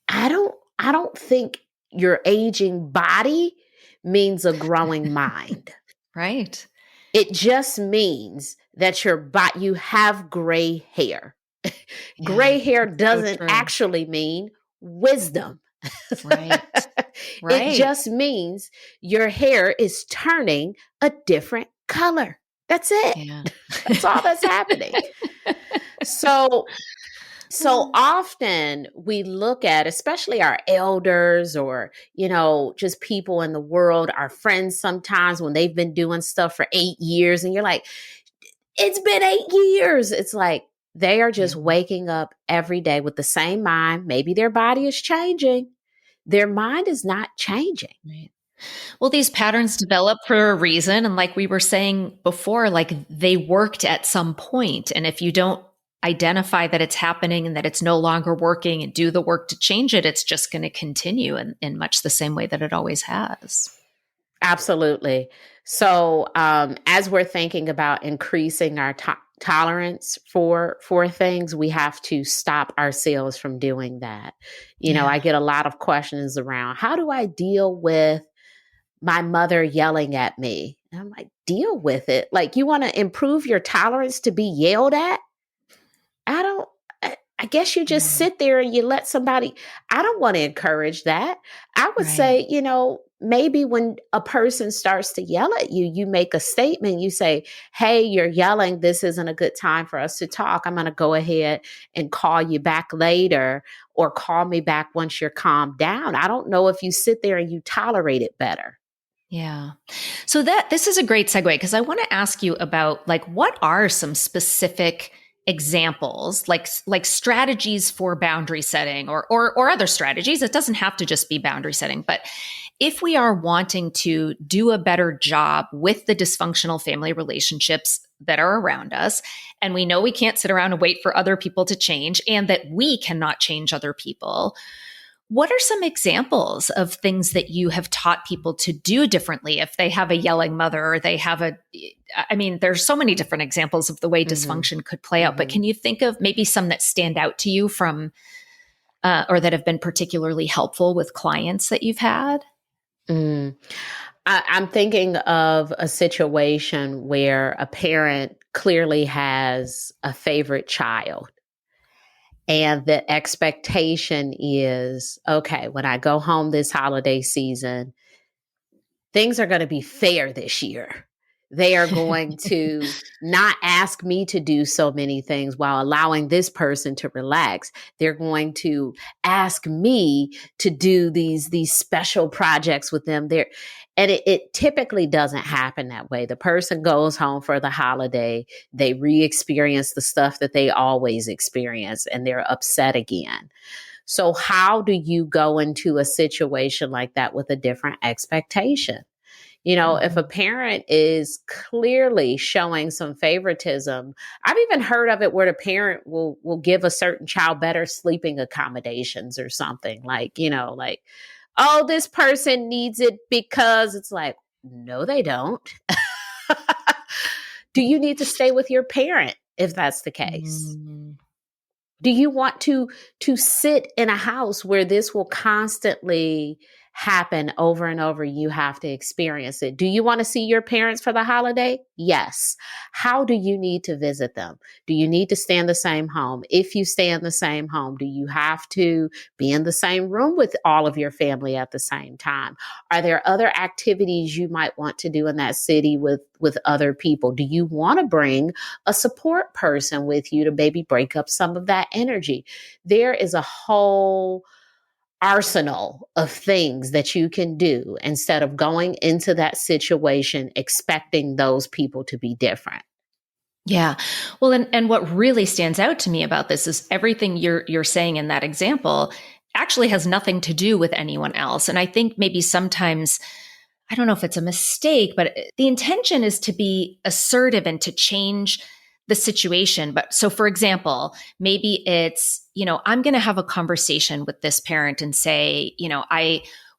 I don't think your aging body means a growing mind. Right. It just means that you have gray hair. Gray hair doesn't actually mean wisdom. Right. It just means your hair is turning a different color. That's it. Yeah. That's all that's happening. So often we look at, especially our elders or, just people in the world, our friends sometimes when they've been doing stuff for 8 years and you're like, it's been 8 years. It's like they are just waking up every day with the same mind. Maybe their body is changing. Their mind is not changing. Right. Well, these patterns develop for a reason. And like we were saying before, they worked at some point. And if you don't identify that it's happening and that it's no longer working and do the work to change it, it's just going to continue in much the same way that it always has. Absolutely. So as we're thinking about increasing our tolerance for things, we have to stop ourselves from doing that. I get a lot of questions around, how do I deal with my mother yelling at me? And I'm like, deal with it. You want to improve your tolerance to be yelled at? I guess you just sit there and you let somebody, I don't want to encourage that. I would say, maybe when a person starts to yell at you, you make a statement. You say, hey, you're yelling. This isn't a good time for us to talk. I'm going to go ahead and call you back later, or call me back once you're calmed down. I don't know if you sit there and you tolerate it better. Yeah. So this is a great segue, because I want to ask you about what are some specific examples, like strategies for boundary setting or other strategies. It doesn't have to just be boundary setting, but if we are wanting to do a better job with the dysfunctional family relationships that are around us, and we know we can't sit around and wait for other people to change, and that we cannot change other people, what are some examples of things that you have taught people to do differently if they have a yelling mother or they have there's so many different examples of the way dysfunction could play out, but can you think of maybe some that stand out to you from, or that have been particularly helpful with clients that you've had? I'm thinking of a situation where a parent clearly has a favorite child. And the expectation is, okay, when I go home this holiday season, things are going to be fair this year. They are going to not ask me to do so many things while allowing this person to relax. They're going to ask me to do these special projects with them. And it typically doesn't happen that way. The person goes home for the holiday, they re-experience the stuff that they always experience, and they're upset again. So how do you go into a situation like that with a different expectation? If a parent is clearly showing some favoritism, I've even heard of it where the parent will give a certain child better sleeping accommodations or something like, oh, this person needs it because it's like, no, they don't. Do you need to stay with your parent if that's the case? Do you want to sit in a house where this will constantly happen over and over? You have to experience it. Do you want to see your parents for the holiday? Yes. How do you need to visit them? Do you need to stay in the same home? If you stay in the same home, do you have to be in the same room with all of your family at the same time? Are there other activities you might want to do in that city with other people? Do you want to bring a support person with you to maybe break up some of that energy? There is a whole arsenal of things that you can do instead of going into that situation expecting those people to be different. Yeah. Well, and what really stands out to me about this is everything you're saying in that example actually has nothing to do with anyone else. And I think maybe sometimes, I don't know if it's a mistake, but the intention is to be assertive and to change the situation. But so, for example, maybe it's, I'm going to have a conversation with this parent and say,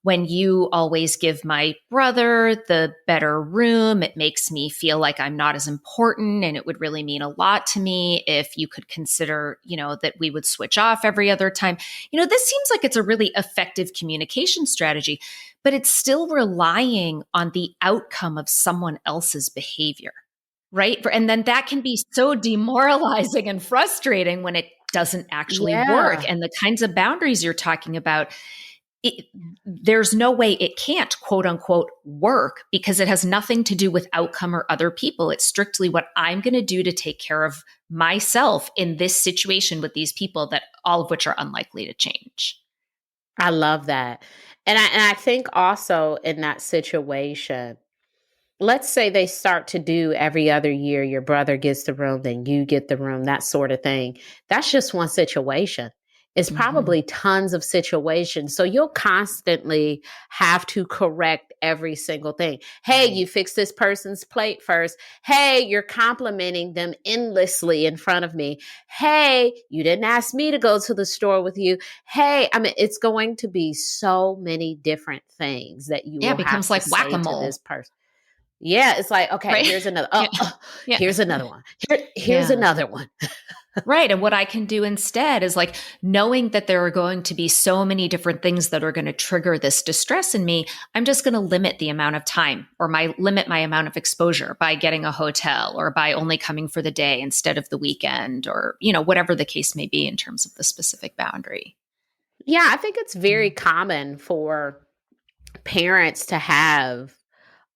when you always give my brother the better room, it makes me feel like I'm not as important. And it would really mean a lot to me if you could consider, that we would switch off every other time. This seems like it's a really effective communication strategy, but it's still relying on the outcome of someone else's behavior, right? And then that can be so demoralizing and frustrating when it doesn't actually work. And the kinds of boundaries you're talking about, there's no way it can't, quote unquote, work because it has nothing to do with outcome or other people. It's strictly what I'm going to do to take care of myself in this situation with these people, that all of which are unlikely to change. I love that. And I think also in that situation, let's say they start to do every other year, your brother gets the room, then you get the room, that sort of thing. That's just one situation. It's probably tons of situations. So you'll constantly have to correct every single thing. Hey, you fixed this person's plate first. Hey, you're complimenting them endlessly in front of me. Hey, you didn't ask me to go to the store with you. Hey, it's going to be so many different things that you will it becomes have to like say whack-a-mole to this person. Yeah, it's like, okay, right? Here's another. Yeah. Here's another one. Here's another one. Right. And what I can do instead is like knowing that there are going to be so many different things that are going to trigger this distress in me. I'm just going to limit the amount of time or limit my amount of exposure by getting a hotel or by only coming for the day instead of the weekend or, whatever the case may be in terms of the specific boundary. Yeah, I think it's very common for parents to have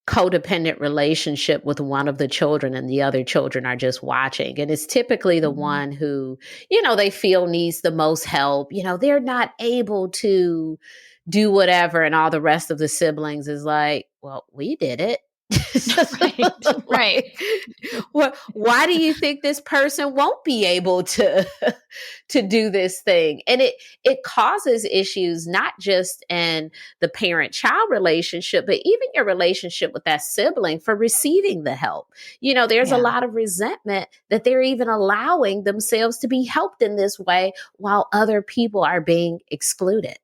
codependent relationship with one of the children and the other children are just watching. And it's typically the one who, they feel needs the most help. They're not able to do whatever. And all the rest of the siblings is like, well, we did it. Right. Right. Like, why do you think this person won't be able to to do this thing? And it causes issues not just in the parent-child relationship, but even your relationship with that sibling for receiving the help. There's a Yeah. lot of resentment that they're even allowing themselves to be helped in this way while other people are being excluded.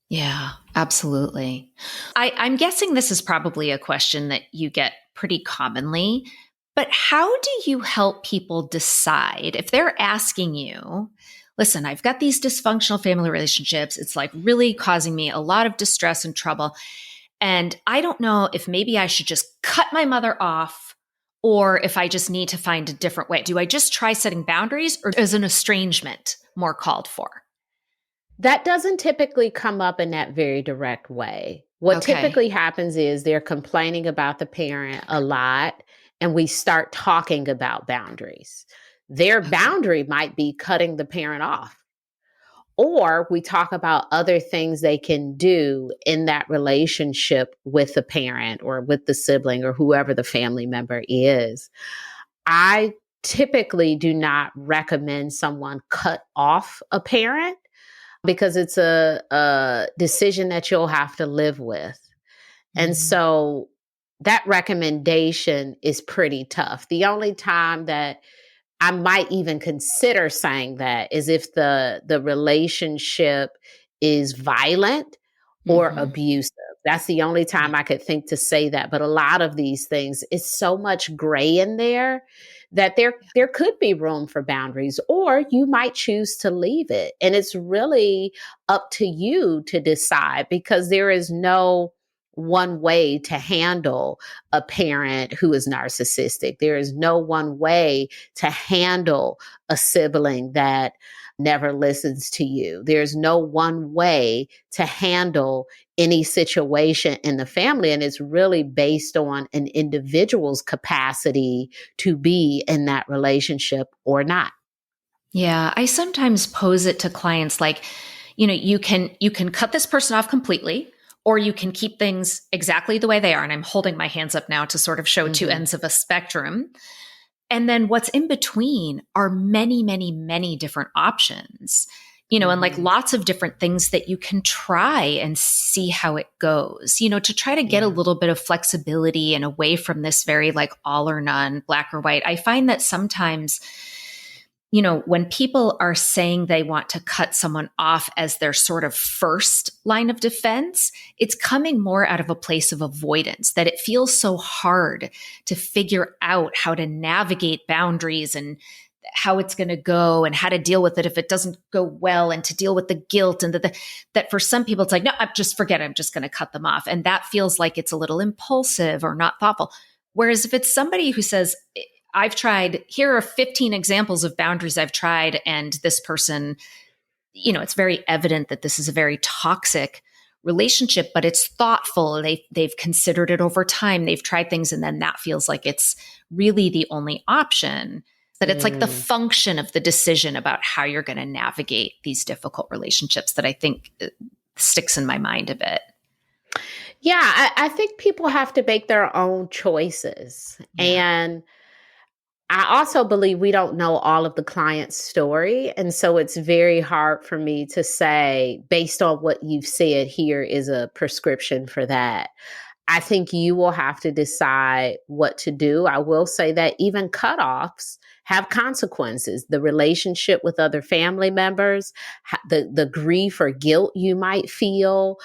Yeah, absolutely. I'm guessing this is probably a question that you get pretty commonly, but how do you help people decide if they're asking you, listen, I've got these dysfunctional family relationships. It's like really causing me a lot of distress and trouble. And I don't know if maybe I should just cut my mother off or if I just need to find a different way. Do I just try setting boundaries or is an estrangement more called for? That doesn't typically come up in that very direct way. What Okay. typically happens is they're complaining about the parent a lot, and we start talking about boundaries. Their Okay. boundary might be cutting the parent off, or we talk about other things they can do in that relationship with the parent or with the sibling or whoever the family member is. I typically do not recommend someone cut off a parent because it's a decision that you'll have to live with. And Mhm. so that recommendation is pretty tough. The only time that I might even consider saying that is if the relationship is violent or Mhm. abusive. That's the only Yeah. time I could think to say that. But a lot of these things, it's so much gray in there that there could be room for boundaries, or you might choose to leave it. And it's really up to you to decide because there is no one way to handle a parent who is narcissistic. There is no one way to handle a sibling that never listens to you. There's no one way to handle any situation in the family. And it's really based on an individual's capacity to be in that relationship or not. Yeah, I sometimes pose it to clients like, you can cut this person off completely or you can keep things exactly the way they are and I'm holding my hands up now to sort of show two Mm-hmm. ends of a spectrum. And then what's in between are many, many, many different options. And like Mm-hmm. lots of different things that you can try and see how it goes, to try to get a Yeah. little bit of flexibility and away from this very like all or none, black or white. I find that sometimes, when people are saying they want to cut someone off as their sort of first line of defense, it's coming more out of a place of avoidance, that it feels so hard to figure out how to navigate boundaries and how it's going to go and how to deal with it if it doesn't go well and to deal with the guilt and that for some people it's like, no, I'm just forget it. I'm just going to cut them off. And that feels like it's a little impulsive or not thoughtful. Whereas if it's somebody who says, I've tried, here are 15 examples of boundaries I've tried, and this person, it's very evident that this is a very toxic relationship, but it's thoughtful. They've considered it over time. They've tried things, and then that feels like it's really the only option. That it's like the Mm. function of the decision about how you're going to navigate these difficult relationships that I think sticks in my mind a bit. Yeah, I think people have to make their own choices. Yeah. And I also believe we don't know all of the client's story. And so it's very hard for me to say, based on what you've said, here is a prescription for that. I think you will have to decide what to do. I will say that even cutoffs have consequences. The relationship with other family members, the grief or guilt you might feel,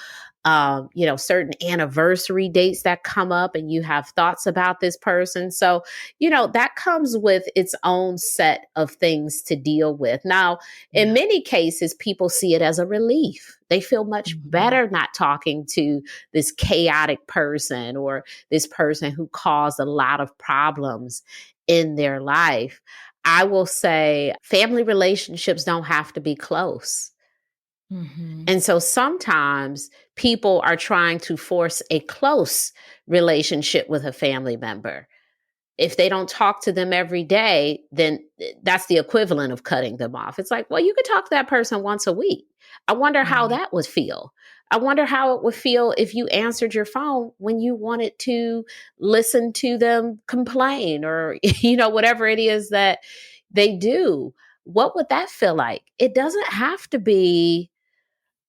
certain anniversary dates that come up and you have thoughts about this person. So, that comes with its own set of things to deal with. Now, in Yeah. many cases, people see it as a relief. They feel much Mhm. better not talking to this chaotic person or this person who caused a lot of problems in their life. I will say family relationships don't have to be close. Mhm. And so sometimes people are trying to force a close relationship with a family member. if they don't talk to them every day, then that's the equivalent of cutting them off. It's like, well, you could talk to that person once a week. I wonder how that would feel. I wonder how it would feel if you answered your phone when you wanted to listen to them complain or, whatever it is that they do. What would that feel like? It doesn't have to be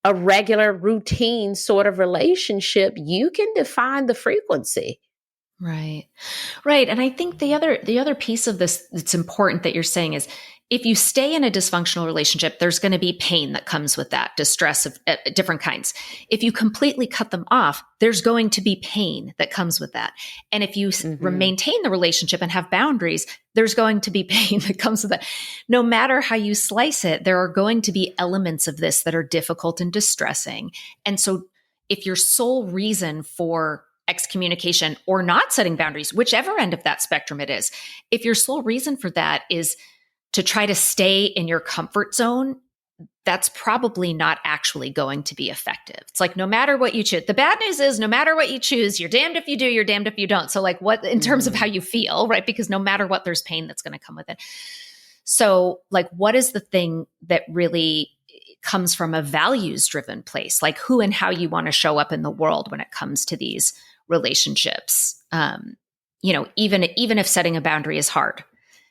a regular routine sort of relationship. You can define the frequency. Right. Right. And I think the other piece of this that's important that you're saying is if you stay in a dysfunctional relationship, there's going to be pain that comes with that, distress of different kinds. If you completely cut them off, there's going to be pain that comes with that. And if you maintain the relationship and have boundaries, there's going to be pain that comes with that. No matter how you slice it, there are going to be elements of this that are difficult and distressing. And so if your sole reason for excommunication or not setting boundaries, whichever end of that spectrum it is, if your sole reason for that is to try to stay in your comfort zone, that's probably not actually going to be effective. It's like, no matter what you choose, the bad news is no matter what you choose, you're damned if you do, you're damned if you don't. So like what, in terms of how you feel, right? Because no matter what, there's pain that's going to come with it. So like, what is the thing that really comes from a values driven place? Like who and how you want to show up in the world when it comes to these relationships. Even if setting a boundary is hard,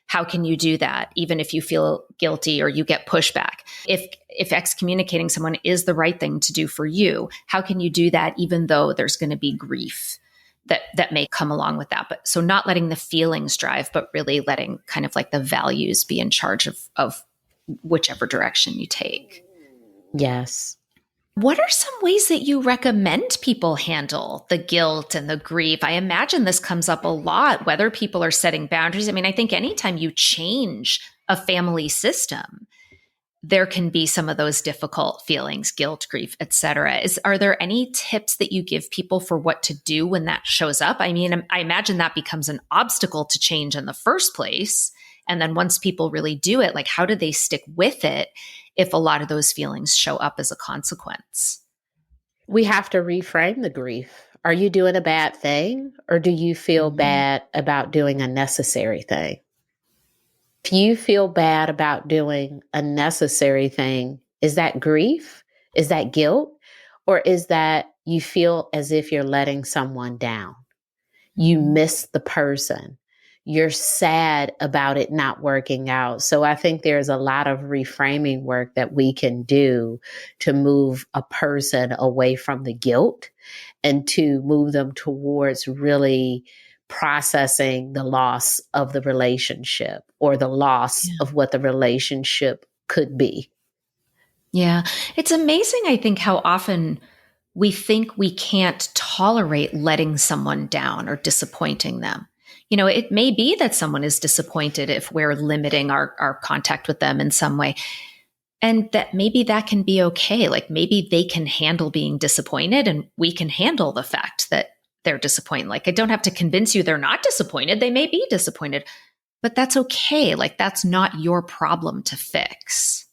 how can you do that? Even if you feel guilty or you get pushback, if excommunicating someone is the right thing to do for you, how can you do that? Even though there's going to be grief that may come along with that. But so not letting the feelings drive, but really letting kind of like the values be in charge of whichever direction you take. Yes. What are some ways that you recommend people handle the guilt and the grief? I imagine this comes up a lot, whether people are setting boundaries. I mean, I think anytime you change a family system, there can be some of those difficult feelings, guilt, grief, et cetera. Are there any tips that you give people for what to do when that shows up? I mean, I imagine that becomes an obstacle to change in the first place. And then once people really do it, like how do they stick with it if a lot of those feelings show up as a consequence? We have to reframe the grief. Are you doing a bad thing or do you feel bad about doing a necessary thing? If you feel bad about doing a necessary thing, is that grief? Is that guilt? Or is that you feel as if you're letting someone down? You miss the person. You're sad about it not working out. So I think there's a lot of reframing work that we can do to move a person away from the guilt and to move them towards really processing the loss of the relationship or the loss of what the relationship could be. Yeah. It's amazing, I think, how often we think we can't tolerate letting someone down or disappointing them. It may be that someone is disappointed if we're limiting our contact with them in some way. And that maybe that can be okay. Like maybe they can handle being disappointed and we can handle the fact that they're disappointed. Like I don't have to convince you they're not disappointed. They may be disappointed, but that's okay. Like that's not your problem to fix.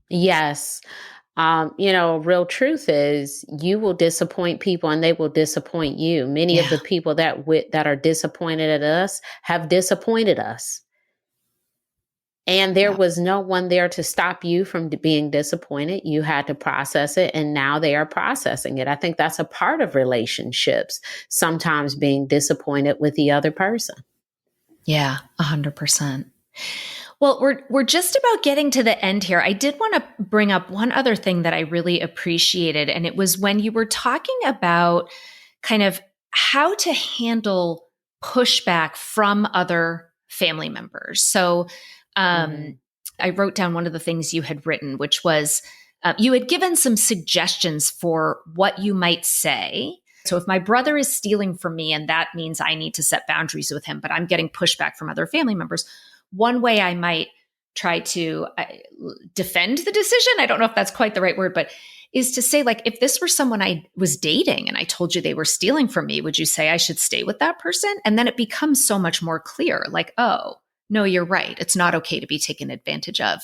Yes. Real truth is you will disappoint people and they will disappoint you. Many of the people that are disappointed at us have disappointed us. And there was no one there to stop you from being disappointed. You had to process it and now they are processing it. I think that's a part of relationships, sometimes being disappointed with the other person. Yeah, 100%. Well, we're just about getting to the end here. I did want to bring up one other thing that I really appreciated, and it was when you were talking about kind of how to handle pushback from other family members. So I wrote down one of the things you had written, which was you had given some suggestions for what you might say. So if my brother is stealing from me and that means I need to set boundaries with him, but I'm getting pushback from other family members, one way I might try to defend the decision, I don't know if that's quite the right word, but is to say, like, if this were someone I was dating and I told you they were stealing from me, would you say I should stay with that person? And then it becomes so much more clear, like, oh, no, you're right. It's not okay to be taken advantage of.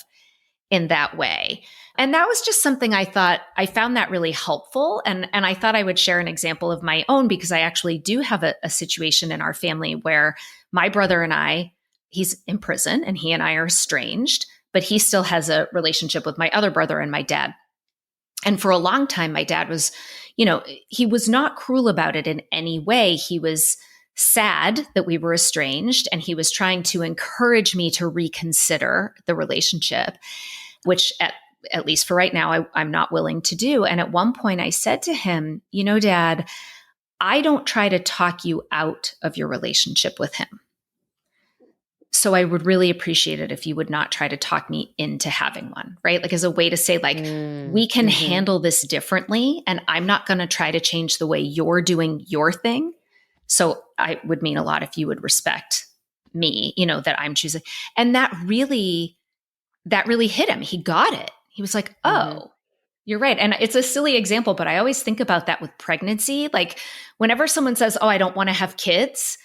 in that way. And that was just something I found that really helpful. And I thought I would share an example of my own, because I actually do have a situation in our family where my brother and I, he's in prison and he and I are estranged, but he still has a relationship with my other brother and my dad. And for a long time, my dad was, he was not cruel about it in any way. He was sad that we were estranged, and he was trying to encourage me to reconsider the relationship, which at least for right now, I'm not willing to do. And at one point I said to him, Dad, I don't try to talk you out of your relationship with him. So I would really appreciate it if you would not try to talk me into having one, right? Like as a way to say, like, we can handle this differently, and I'm not going to try to change the way you're doing your thing. So I would mean a lot if you would respect me, that I'm choosing. And that really hit him. He got it. He was like, oh, you're right. And it's a silly example, but I always think about that with pregnancy. Like whenever someone says, oh, I don't want to have kids,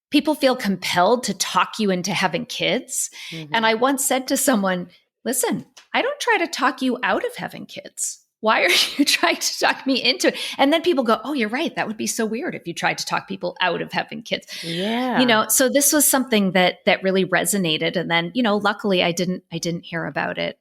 people feel compelled to talk you into having kids. And I once said to someone, listen, I don't try to talk you out of having kids. Why are you trying to talk me into it? And then people go, oh, you're right. That would be so weird if you tried to talk people out of having kids. Yeah. So this was something that really resonated. And then, luckily I didn't hear about it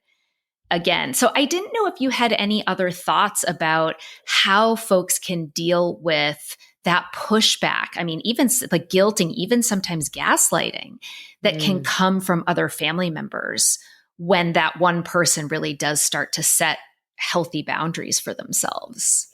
again. So I didn't know if you had any other thoughts about how folks can deal with that pushback. I mean, even like guilting, even sometimes gaslighting that can come from other family members when that one person really does start to set healthy boundaries for themselves.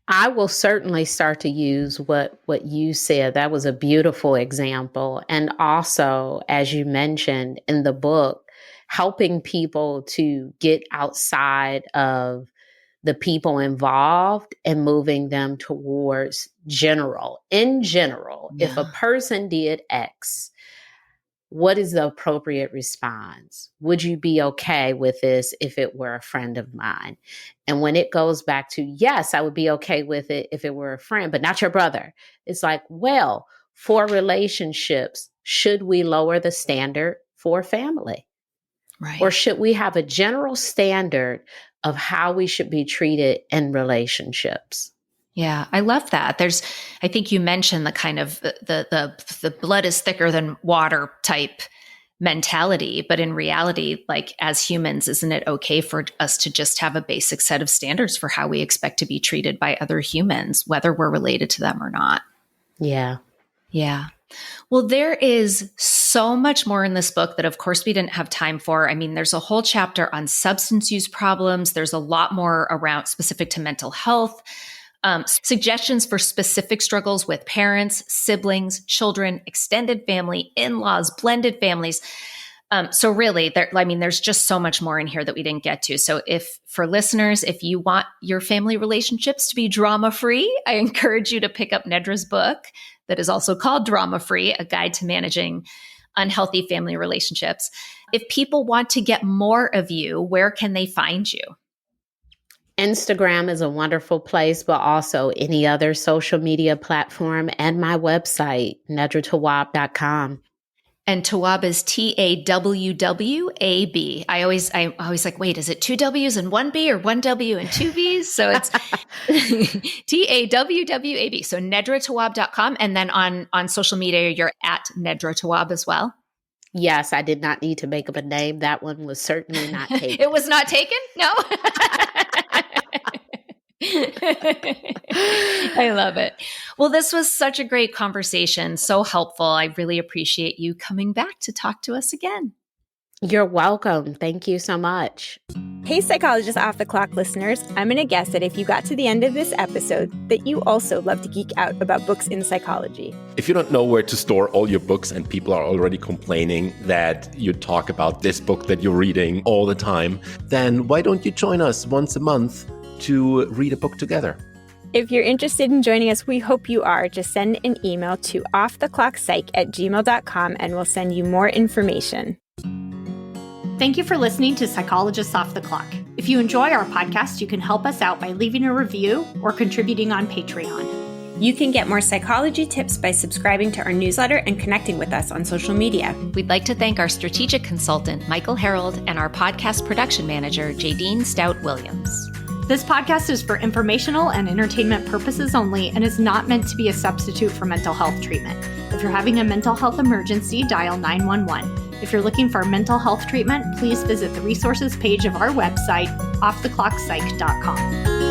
I will certainly start to use what you said. That was a beautiful example. And also, as you mentioned in the book, helping people to get outside of the people involved and moving them towards general. In general, if a person did X, what is the appropriate response? Would you be okay with this if it were a friend of mine? And when it goes back to, yes, I would be okay with it if it were a friend, but not your brother. It's like, well, for relationships, should we lower the standard for family? Right. Or should we have a general standard of how we should be treated in relationships? Yeah, I love that. I think you mentioned the kind of the blood is thicker than water type mentality, but in reality, like as humans, isn't it okay for us to just have a basic set of standards for how we expect to be treated by other humans, whether we're related to them or not? Yeah. Yeah. Well, there is so much more in this book that, of course, we didn't have time for. I mean, there's a whole chapter on substance use problems. There's a lot more around specific to mental health. Suggestions for specific struggles with parents, siblings, children, extended family, in-laws, blended families. So really, there's just so much more in here that we didn't get to. So for listeners, if you want your family relationships to be drama-free, I encourage you to pick up Nedra's book that is also called Drama-Free, A Guide to Managing Unhealthy Family Relationships. If people want to get more of you, where can they find you? Instagram is a wonderful place, but also any other social media platform and my website, nedratawwab.com. And Tawwab is Tawwab. I always like, wait, is it two W's and one B or one W and two B's? So it's Tawwab. So nedratawwab.com. And then on social media, you're at Nedra Tawwab as well. Yes, I did not need to make up a name. That one was certainly not taken. It was not taken? No. I love it. Well, this was such a great conversation, so helpful. I really appreciate you coming back to talk to us again. You're welcome. Thank you so much. Hey, Psychologist Off the Clock listeners, I'm going to guess that if you got to the end of this episode, that you also love to geek out about books in psychology. If you don't know where to store all your books and people are already complaining that you talk about this book that you're reading all the time, then why don't you join us once a month to read a book together? If you're interested in joining us, we hope you are. Just send an email to offtheclockpsych@gmail.com and we'll send you more information. Thank you for listening to Psychologists Off the Clock. If you enjoy our podcast, you can help us out by leaving a review or contributing on Patreon. You can get more psychology tips by subscribing to our newsletter and connecting with us on social media. We'd like to thank our strategic consultant, Michael Harold, and our podcast production manager, Jadine Stout-Williams. This podcast is for informational and entertainment purposes only and is not meant to be a substitute for mental health treatment. If you're having a mental health emergency, dial 911. If you're looking for mental health treatment, please visit the resources page of our website, offtheclockpsych.com.